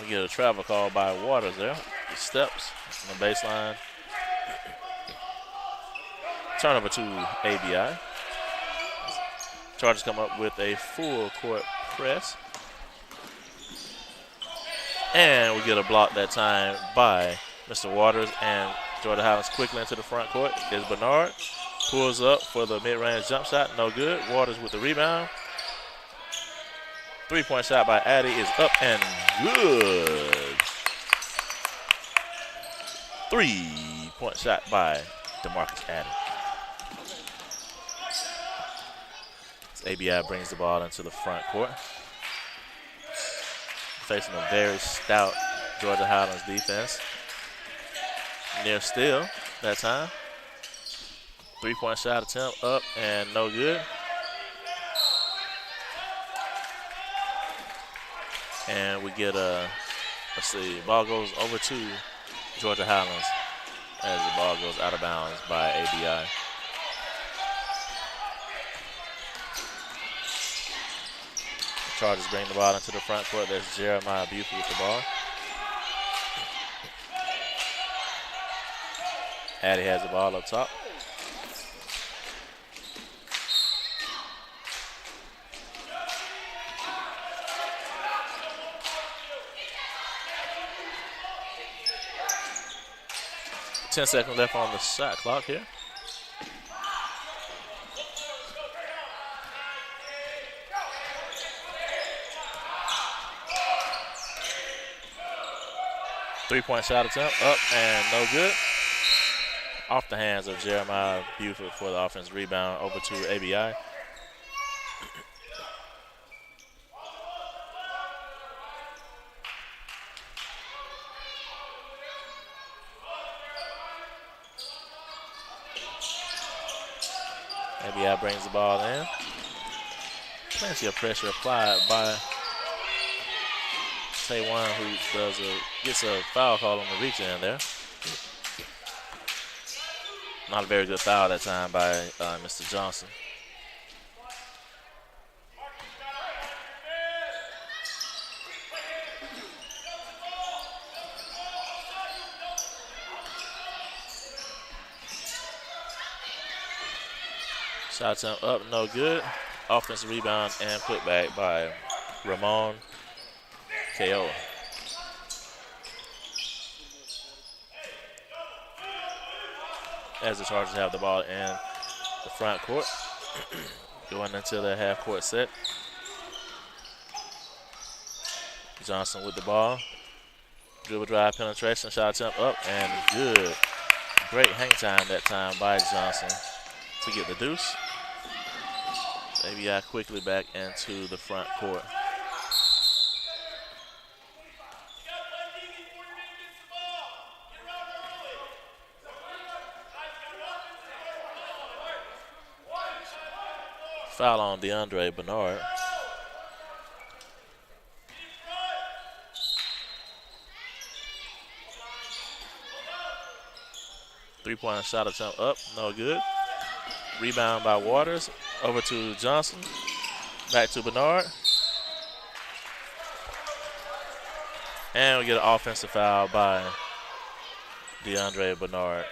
We get a travel call by Waters there. He steps on the baseline. Turnover to ABI. Chargers come up with a full court press. And we get a block that time by Mr. Waters, and Jordan Highlands quickly into the front court. Is Bernard. Pulls up for the mid-range jump shot. No good. Waters with the rebound. Three-point shot by Addy is up and good. 3-point shot by DeMarcus Addy. ABI brings the ball into the front court. Facing a very stout Georgia Highlands defense. Near steal that time. 3-point shot attempt up and no good. And we get let's see, ball goes over to Georgia Highlands as the ball goes out of bounds by ABI. Chargers bring the ball into the front court. There's Jeremiah Buford with the ball. Addy has the ball up top. Ten seconds left on the shot clock here. Three-point shot attempt up and no good. Off the hands of Jeremiah Buford for the offense rebound over to ABI. ABI brings the ball in. Plenty of pressure applied by Taiwan, who gets a foul call on the reach in there. Not a very good foul that time by Mr. Johnson. Shot attempt up, no good. Offensive rebound and putback by Ramon KO. As the Chargers have the ball in the front court, going into the half-court set. Johnson with the ball. Dribble drive penetration, shot attempt up and good. Great hang time that time by Johnson to get the deuce. ABI quickly back into the front court. Foul on DeAndre Bernard. Three-point shot attempt up, no good. Rebound by Waters. Over to Johnson. Back to Bernard. And we get an offensive foul by DeAndre Bernard.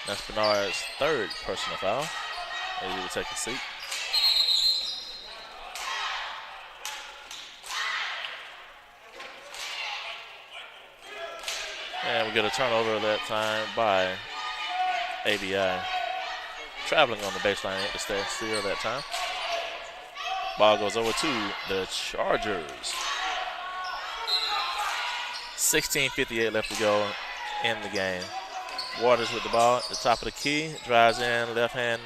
That's Bernard's third personal foul. He will take a seat. And we get a turnover that time by ABI. Traveling on the baseline at the stay still that time. Ball goes over to the Chargers. 16:58 left to go in the game. Waters with the ball at the top of the key. Drives in, left hand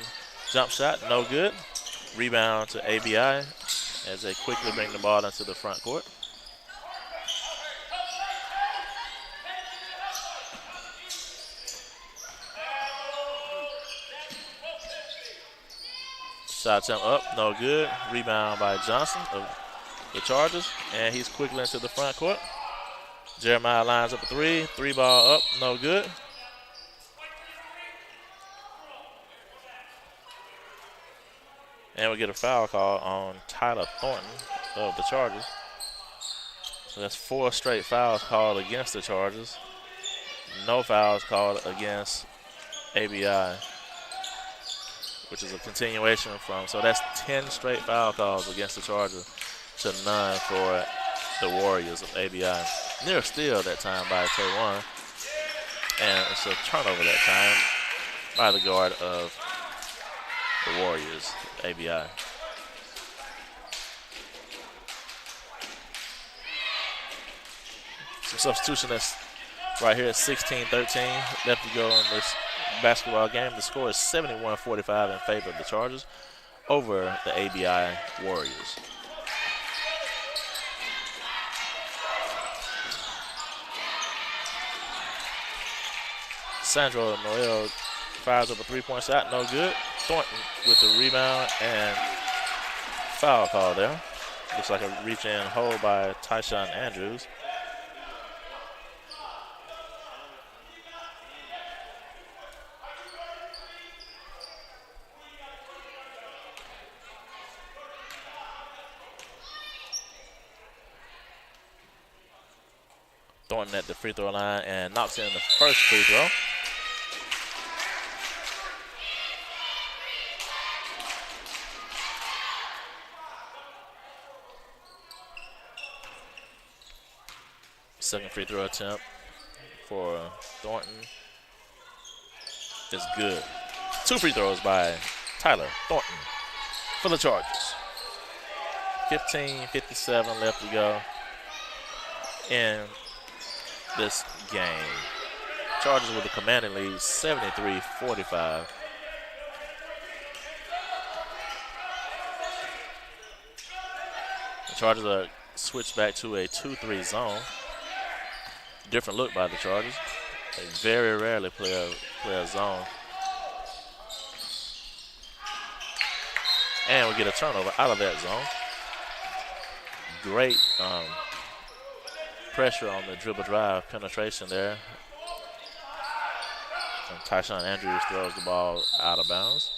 jump shot, no good. Rebound to ABI as they quickly bring the ball into the front court. Shot attempt up, no good. Rebound by Johnson of the Chargers, and he's quickly into the front court. Jeremiah lines up a three. Three ball up, no good. And we get a foul call on Tyler Thornton of the Chargers. So that's 4 straight fouls called against the Chargers. No fouls called against ABI, which is a continuation from. So that's 10 straight foul calls against the Chargers to none for the Warriors of ABI. Near steal that time by Taiwan. And it's a turnover that time by the guard of the Warriors, ABI. Some substitution that's right here at 16-13 left to go in this basketball game. The score is 71-45 in favor of the Chargers over the ABI Warriors. Sandro Noel fires up a three-point shot, no good. Thornton with the rebound and foul call there. Looks like a reach-in hold by Tyshawn Andrews. Thornton at the free throw line and knocks in the first free throw. Second free throw attempt for Thornton is good. 2 free throws by Tyler Thornton for the Chargers. 15:57 left to go in this game. Chargers with a commanding lead, 73-45. The Chargers are switched back to a 2-3 zone. Different look by the Chargers. They very rarely play a zone. And we get a turnover out of that zone. Great pressure on the dribble drive penetration there. And Tyshawn Andrews throws the ball out of bounds.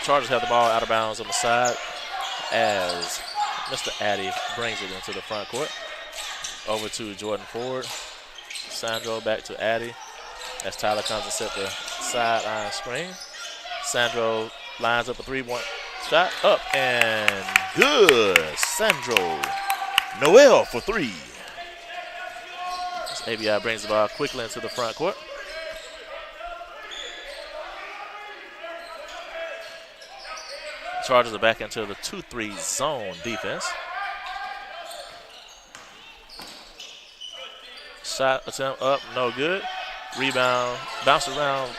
Chargers have the ball out of bounds on the side as Mr. Addy brings it into the front court. Over to Jordan Ford. Sandro back to Addy as Tyler comes and set the sideline screen. Sandro lines up a three-point Shot up and good. Sandro Noel for three. As ABI brings the ball quickly into the front court. Chargers are back into the 2-3 zone defense. Shot attempt up, no good. Rebound, bounce around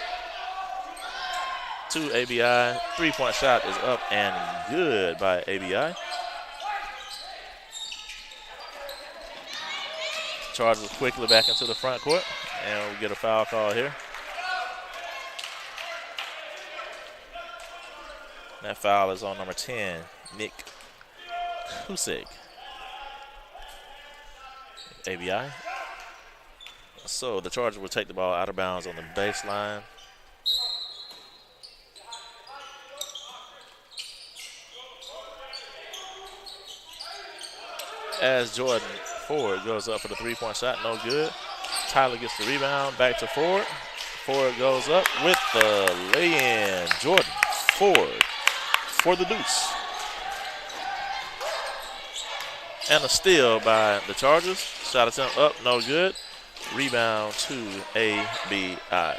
to ABI. Three-point shot is up and good by ABI. Chargers quickly back into the front court, and we get a foul call here. That foul is on number 10, Nick Kusik. ABI. So the Chargers will take the ball out of bounds on the baseline. As Jordan Ford goes up for the three-point shot, no good. Tyler gets the rebound, back to Ford. Ford goes up with the lay-in. Jordan Ford for the deuce. And a steal by the Chargers. Shot attempt up, no good. Rebound to ABI.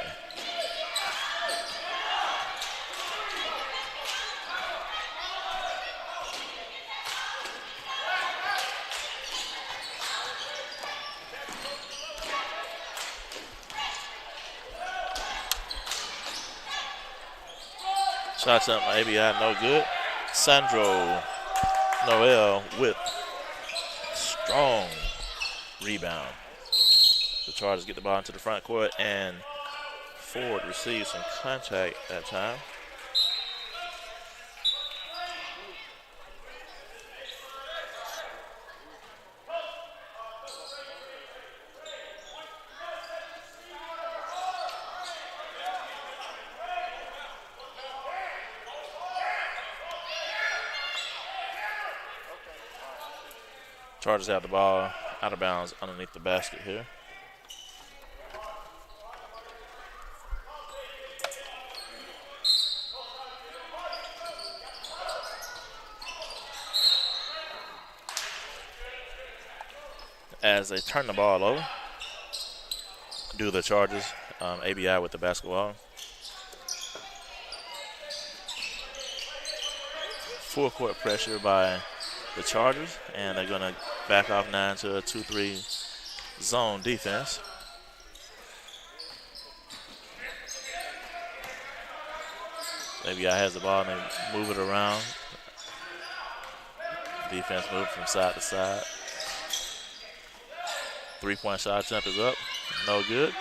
Shots up by ABI, no good. Sandro Noel with strong rebound. The Chargers get the ball into the front court, and Ford receives some contact that time. Chargers have the ball out of bounds underneath the basket here. As they turn the ball over, do the Chargers, ABI with the basketball. Full court pressure by the Chargers, and they're going to back off 9 to a 2-3 zone defense. ABI has the ball and they move it around. Defense moves from side to side. Three-point shot attempt is up, no good.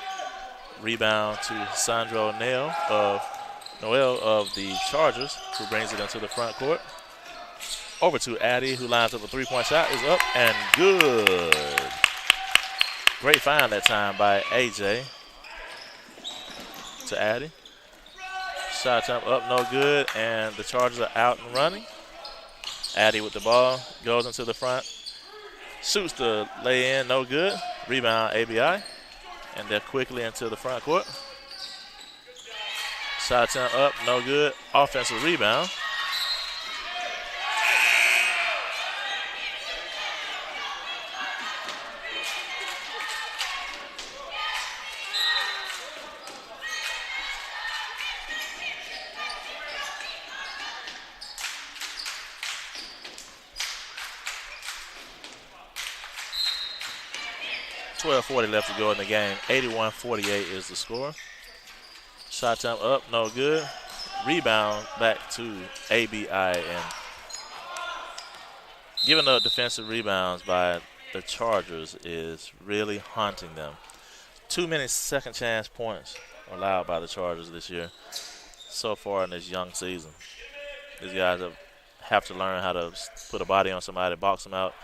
Rebound to Sandro Noel of the Chargers, who brings it into the front court. Over to Addy, who lines up a three-point shot, is up and good. Great find that time by AJ to Addy. Shot attempt up, no good, and the Chargers are out and running. Addy with the ball, goes into the front, shoots the lay-in, no good. Rebound ABI, and they're quickly into the front court. Shot attempt up, no good. Offensive rebound. .40 left to go in the game. 81-48 is the score. Shot attempt up, no good. Rebound back to ABI, and giving up defensive rebounds by the Chargers is really haunting them. Too many second chance points allowed by the Chargers this year so far in this young season. These guys have to learn how to put a body on somebody, box them out,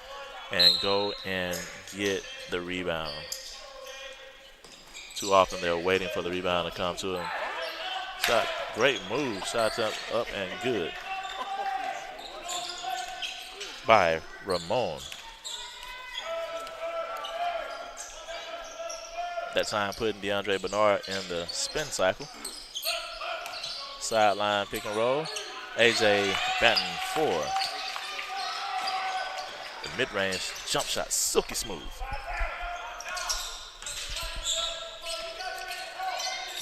and go and get the rebound. Too often they're waiting for the rebound to come to them. Shot, great move. Shot up and good by Ramon. That time putting DeAndre Bernard in the spin cycle. Sideline pick and roll. AJ Batten 4. The mid-range jump shot, silky smooth.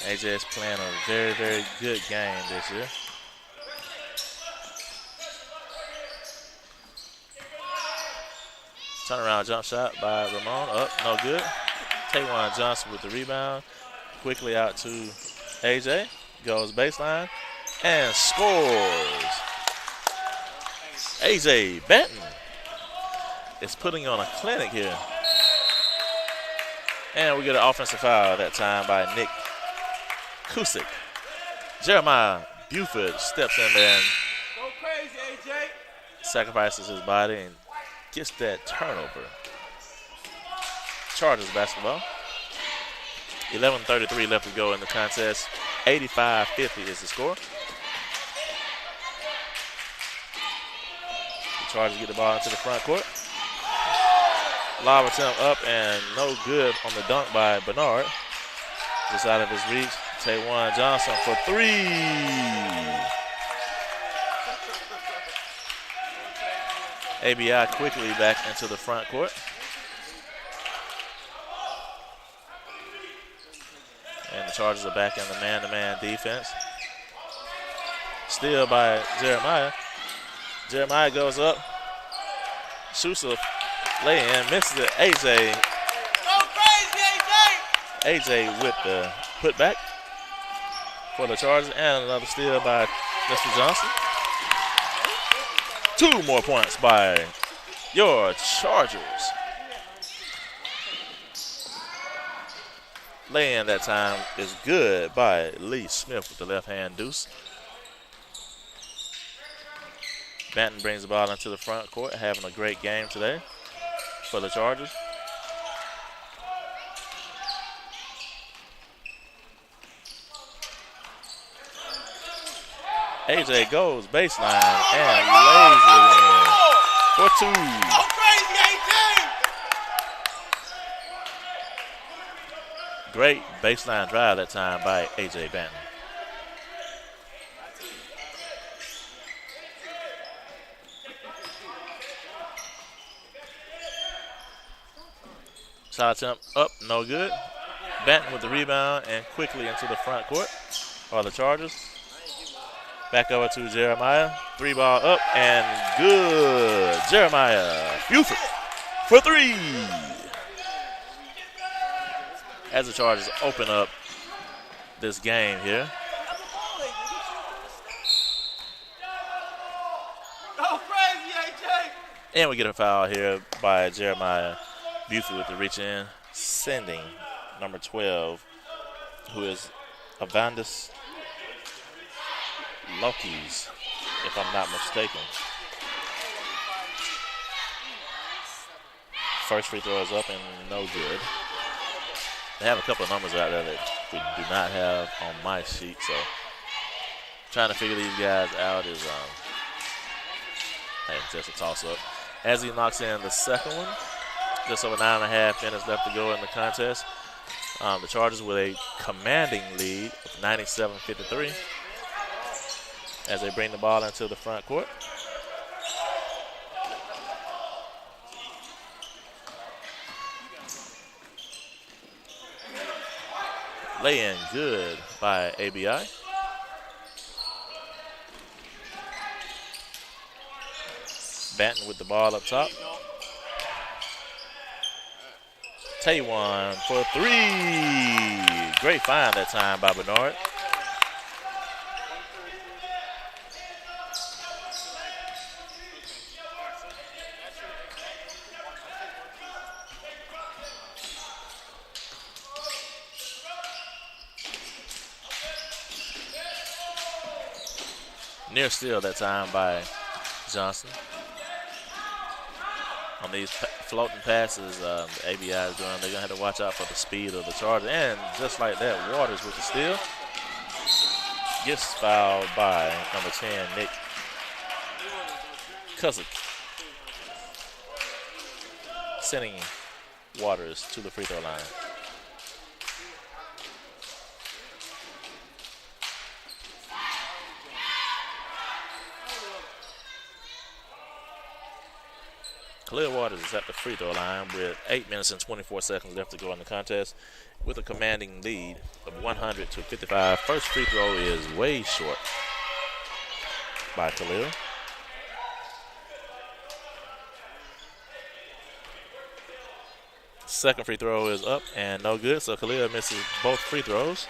AJ is playing a very, very good game this year. Turnaround jump shot by Ramon. Up, no good. Taywon Johnson with the rebound. Quickly out to AJ. Goes baseline and scores. AJ Batten is putting on a clinic here. And we get an offensive foul that time by Nick Kusick. Jeremiah Buford steps in there and Go crazy, AJ. sacrifices his body and gets that turnover. Chargers basketball. 11:33 left to go in the contest. 85-50 is the score. The Chargers get the ball into the front court. Lob attempt up and no good on the dunk by Bernard. Just out of his reach. Taywon Johnson for three. ABI quickly back into the front court. And the Chargers are back in the man-to-man defense. Steal by Jeremiah. Jeremiah goes up. Shoots a lay-in, misses it. AJ. Go crazy, AJ. AJ with the putback for the Chargers. And another steal by Mr. Johnson. 2 more points by your Chargers. Lay-in that time is good by Lee Smith with the left-hand deuce. Batten brings the ball into the front court, having a great game today for the Chargers. AJ goes baseline and lays it in for 2. Go crazy, AJ. Great baseline drive that time by AJ Batten. Shot attempt up, no good. Batten with the rebound and quickly into the front court for the Chargers. Back over to Jeremiah. 3 ball up and good. Jeremiah Buford for 3. As the Chargers open up this game here. Go crazy, AJ. And we get a foul here by Jeremiah Buford with the reach in, sending number 12, who is Avandis Lokis, if I'm not mistaken. First free throw is up and no good. They have a couple of numbers out there that we do not have on my sheet, so trying to figure these guys out is just a toss-up. As he knocks in the second one, just over 9.5 minutes left to go in the contest. The Chargers with a commanding lead of 97-53 as they bring the ball into the front court. Lay-in good by ABI. Batten with the ball up top. Taywon for 3. Great find that time by Bernard. Near steal that time by Johnson. On these floating passes the ABI is doing, they're going to have to watch out for the speed of the Chargers. And just like that, Waters with the steal. Gets fouled by number 10, Nick Kusick. Sending Waters to the free throw line. Khalil Waters is at the free throw line with 8 minutes and 24 seconds left to go in the contest with a commanding lead of 100 to 55. First free throw is way short by Khalil. Second free throw is up and no good, so Khalil misses both free throws.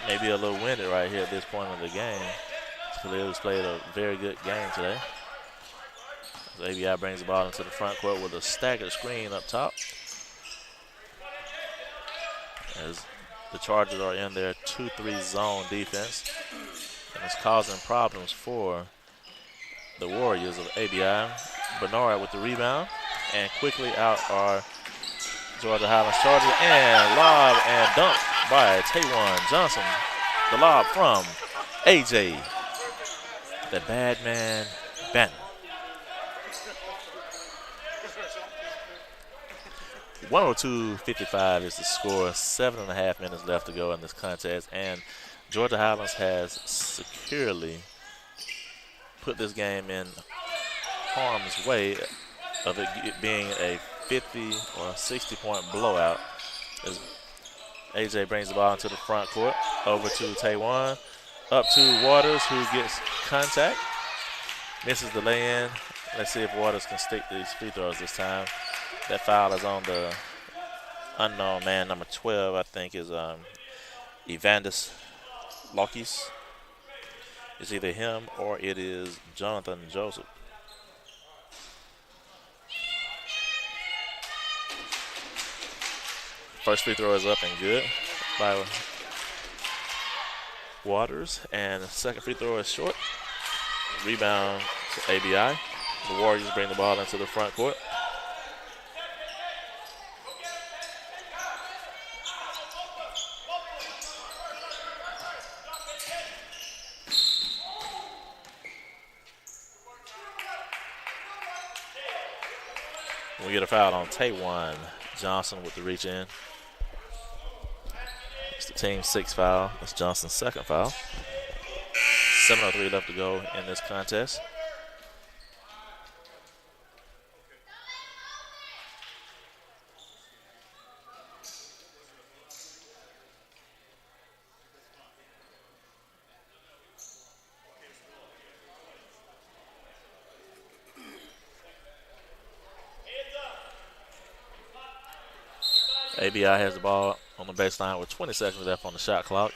Maybe a little winded right here at this point of the game. Khalil has played a very good game today. As ABI brings the ball into the front court with a staggered screen up top. As the Chargers are in their 2-3 zone defense. And it's causing problems for the Warriors of ABI. Bernard with the rebound. And quickly out are Georgia Highlands Chargers. And lob and dunk by Taywon Johnson. The lob from AJ, the bad man, Bannon. 102-55 is the score. 7.5 minutes left to go in this contest. And Georgia Highlands has securely put this game in harm's way of it being a 50 or 60-point blowout. As AJ brings the ball into the front court, over to Taywon, up to Waters, who gets contact, misses the lay-in. Let's see if Waters can stick these free throws this time. That foul is on the unknown man, number 12, I think, is Evandis Lokis. It's either him or it is Jonathan Joseph. First free throw is up and good by Waters. And the second free throw is short. Rebound to ABI. The Warriors bring the ball into the front court. We get a foul on Taywon Johnson with the reach in. It's the team's sixth foul. That's Johnson's second foul. 7:03 left to go in this contest. ABI has the ball on the baseline with 20 seconds left on the shot clock.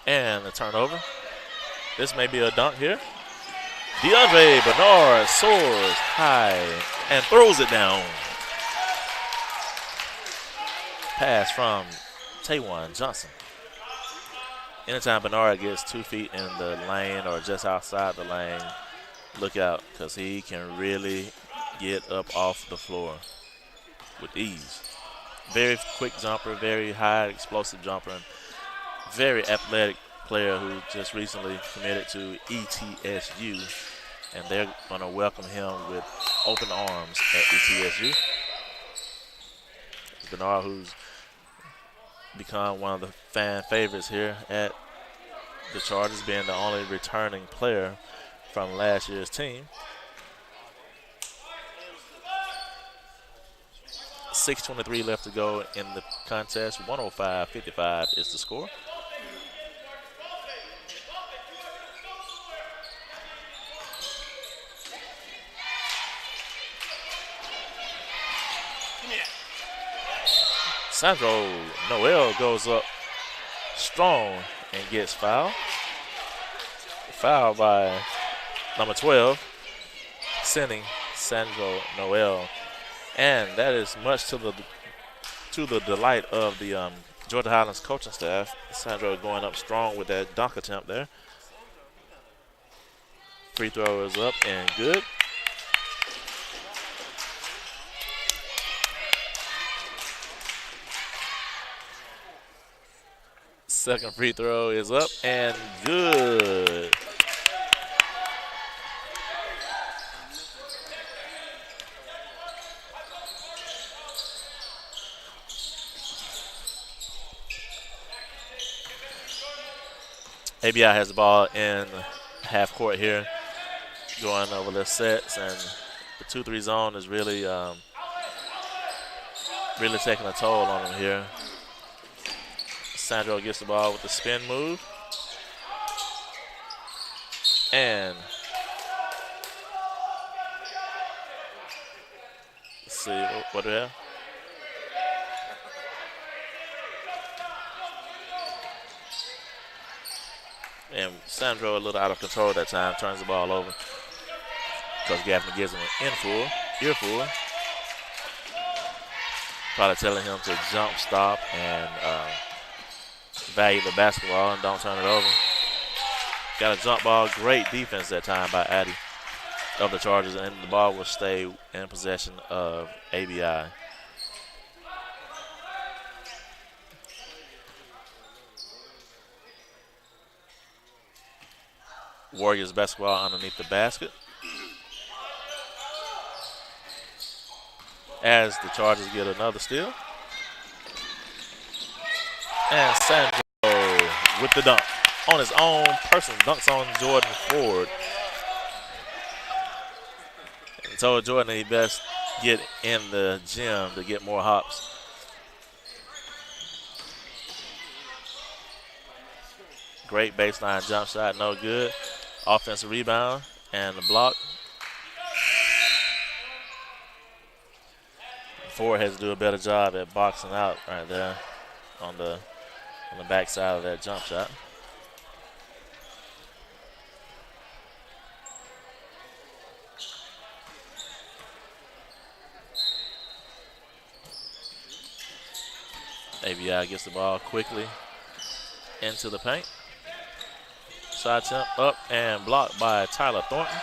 And the turnover. This may be a dunk here. DeAndre Bernard soars high and throws it down. Pass from Taywon Johnson. Anytime Bernard gets 2 feet in the lane or just outside the lane, look out, because he can really get up off the floor with ease. Very quick jumper, very high explosive jumper, and very athletic player who just recently committed to ETSU, and they're going to welcome him with open arms at ETSU. Bernard, who's become one of the fan favorites here at the Chargers, being the only returning player from last year's team. 6:23 left to go in the contest. 105-55 is the score. Sandro Noel goes up strong and gets fouled. Foul by number 12, sending Sandro Noel. And that is much to the delight of the Georgia Highlands coaching staff. Sandro going up strong with that dunk attempt there. Free throw is up and good. Second free throw is up and good. ABI has the ball in half court here. going over their sets, and the 2-3 zone is really really taking a toll on them here. Sandro gets the ball with the spin move. And let's see, what do we have? And Sandro a little out of control that time, turns the ball over because Gaffney gives him an earful. Probably telling him to jump, stop, and value the basketball and don't turn it over. Got a jump ball. Great defense that time by Addy of the Chargers, and the ball will stay in possession of ABI. Warriors basketball underneath the basket. As the Chargers get another steal. And Sandro with the dunk. On his own person, dunks on Jordan Ford. And told Jordan that he best get in the gym to get more hops. Great baseline jump shot, no good. Offensive rebound and the block. Ford has to do a better job at boxing out right there on the backside of that jump shot. ABI gets the ball quickly into the paint. Shot attempt up and blocked by Tyler Thornton.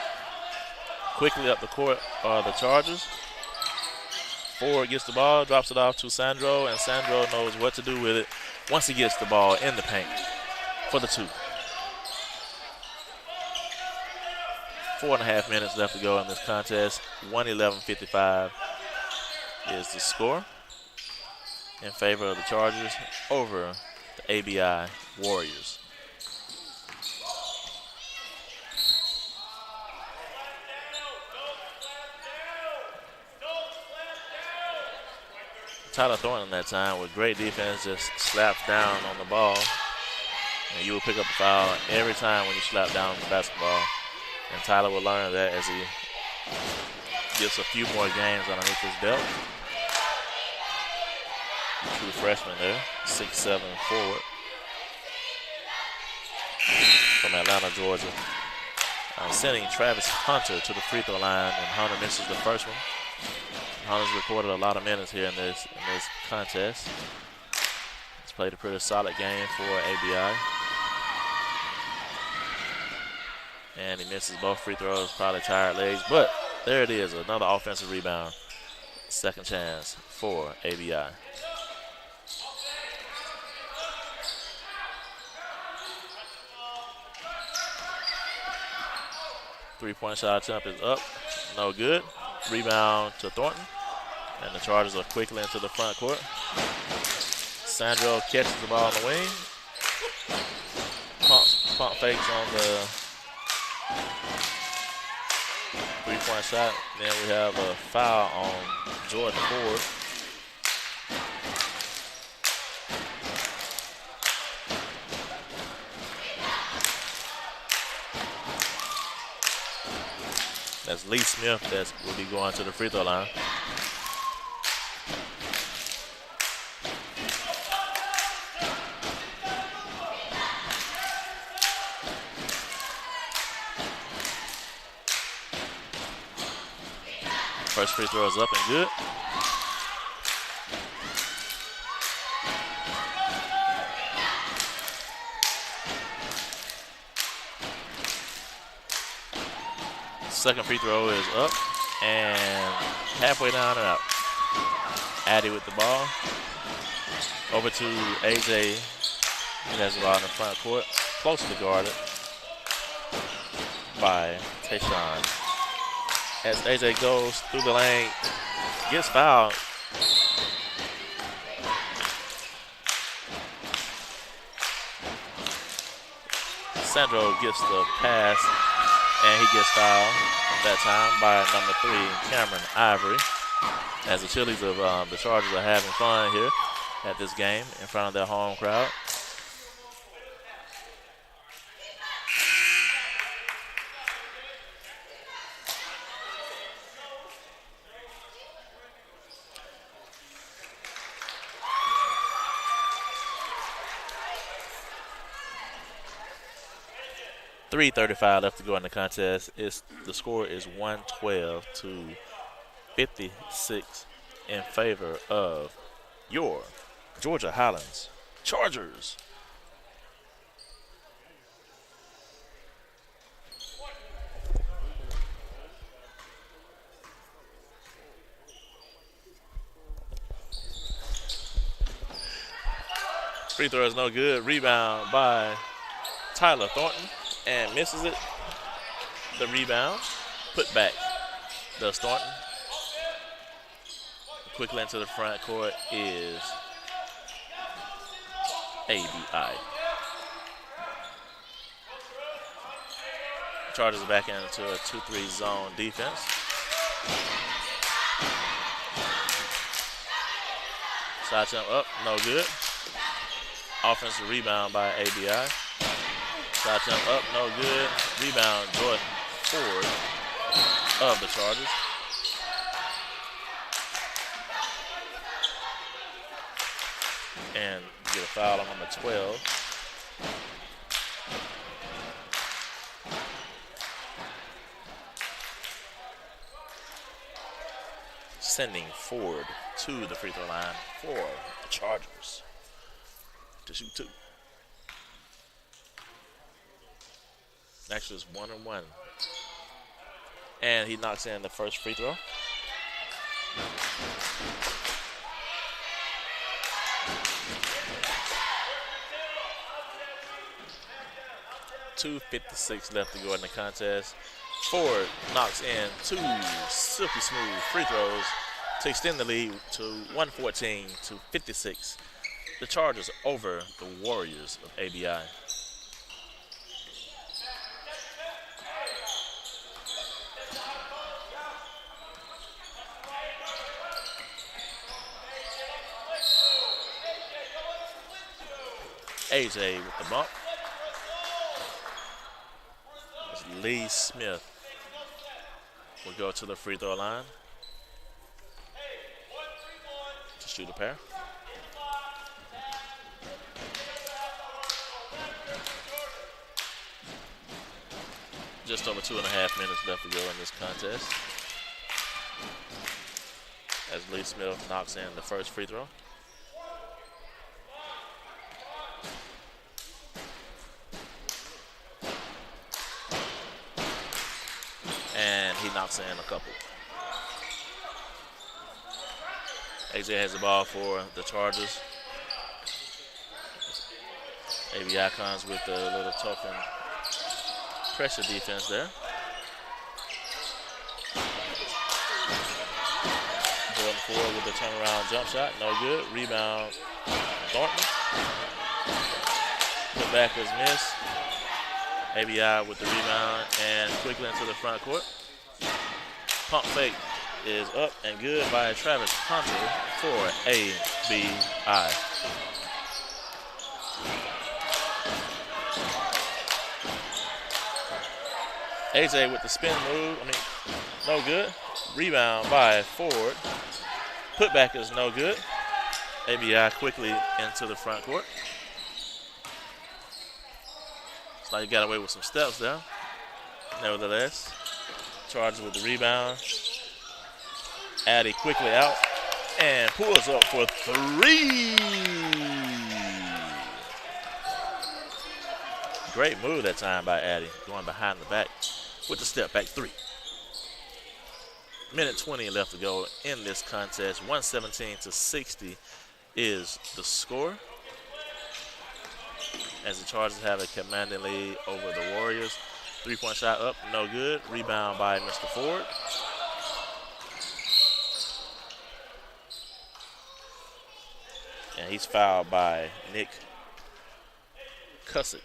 Quickly up the court are the Chargers. Ford gets the ball, drops it off to Sandro, and Sandro knows what to do with it once he gets the ball in the paint for the 2. 4.5 minutes left to go in this contest. 111-55 is the score in favor of the Chargers over the ABI Warriors. Tyler Thornton that time with great defense just slaps down on the ball. And you will pick up a foul every time when you slap down on the basketball. And Tyler will learn that as he gets a few more games underneath his belt. True freshman there, 6'7" forward from Atlanta, Georgia. Sending Travis Hunter to the free throw line, and Hunter misses the first one. Hunter's recorded a lot of minutes here in this contest. He's played a pretty solid game for ABI. And he misses both free throws, probably tired legs, but there it is, another offensive rebound. Second chance for ABI. Three-point shot attempt is up, no good. Rebound to Thornton, and the Chargers are quickly into the front court. Sandro catches the ball on the wing. Pump fakes on the three-point shot. Then we have a foul on Jordan Ford. That's Lee Smith that will be going to the free throw line. First free throw is up and good. Second free throw is up and halfway down and out. Addy with the ball. Over to AJ. He has the ball in the front court. Closely guarded by Tayshawn. As AJ goes through the lane, gets fouled. Sandro gets the pass And he gets fouled that time by number 3, Cameron Ivory. As the Chili's of the Chargers are having fun here at this game in front of their home crowd. .335 left to go in the contest. The score is 112-56 in favor of your Georgia Highlands Chargers. Free throw is no good. Rebound by Tyler Thornton and misses it. The rebound put back does Thornton. Quickly into the front court is ABI. Chargers back into a 2-3 zone defense. Side jump up, no good. Offensive rebound by ABI. Side jump up, no good. Rebound, Jordan Ford of the Chargers. And get a foul on number 12. Sending Ford to the free throw line for the Chargers to shoot 2. Actually, it's 1-1. And he knocks in the first free throw. .256 left to go in the contest. Ford knocks in 2 silky smooth free throws to extend the lead to 114-56. The Chargers over the Warriors of ABI. AJ with the bump. As Lee Smith will go to the free throw line to shoot a pair. Just over 2.5 minutes left to go in this contest. As Lee Smith knocks in the first free throw. And he knocks in a couple. AJ has the ball for the Chargers. ABI comes with a little token pressure defense there. Jordan Ford with the turnaround jump shot, no good. Rebound, Thornton. Put back is missed. ABI with the rebound and quickly into the front court. Pump fake is up and good by Travis Hunter for ABI. AJ with the spin move, no good. Rebound by Ford. Putback is no good. ABI quickly into the front court. So he got away with some steps there. Nevertheless, Chargers with the rebound. Addy quickly out and pulls up for 3. Great move that time by Addy, going behind the back with the step back 3. Minute 20 left to go in this contest. 117-60 is the score, as the Chargers have a commanding lead over the Warriors. 3-point shot up, no good. Rebound by Mr. Ford. And he's fouled by Nick Cussick.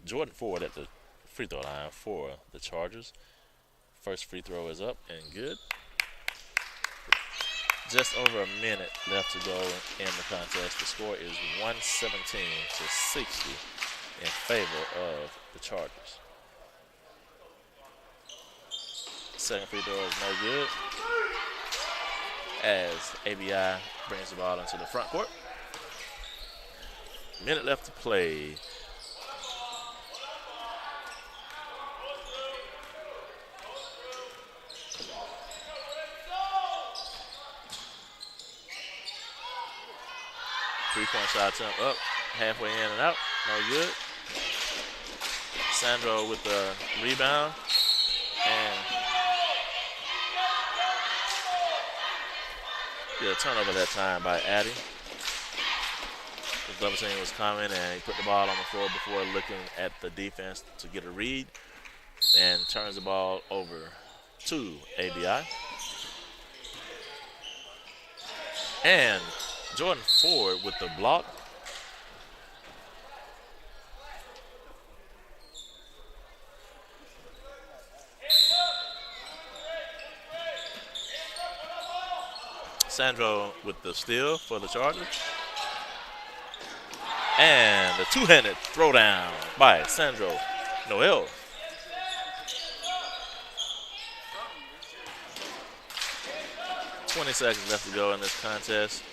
Jordan Ford at the free throw line for the Chargers. First free throw is up and good. Just over a minute left to go in the contest. The score is 117 to 60 in favor of the Chargers. Second free throw is no good as ABI brings the ball into the front court. Minute left to play. Three-point shot attempt up, halfway in and out, no good. Sandro with the rebound, and get a turnover that time by Addy. The double team was coming, and he put the ball on the floor before looking at the defense to get a read, and turns the ball over to ABI. And Jordan Ford with the block. Sandro with the steal for the Chargers. And the two-handed throwdown by Sandro Noel. .20 seconds left to go in this contest.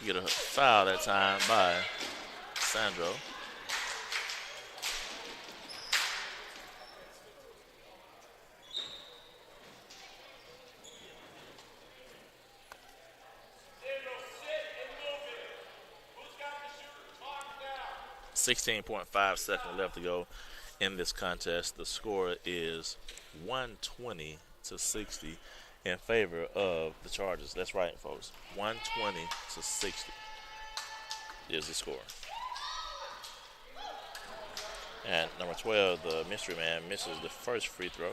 Get a foul that time by Sandro. .5 seconds left to go in this contest. The score is 120 to 60 in favor of the Chargers. That's right, folks. 120 to 60 is the score. And number 12, the mystery man, misses the first free throw.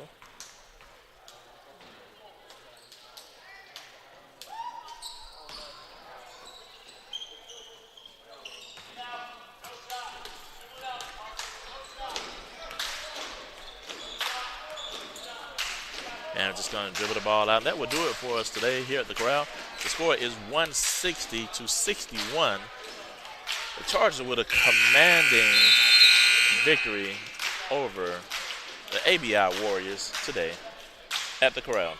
And just going to dribble the ball out. That will do it for us today here at the Corral. The score is 160 to 61. The Chargers with a commanding victory over the ABI Warriors today at the Corral.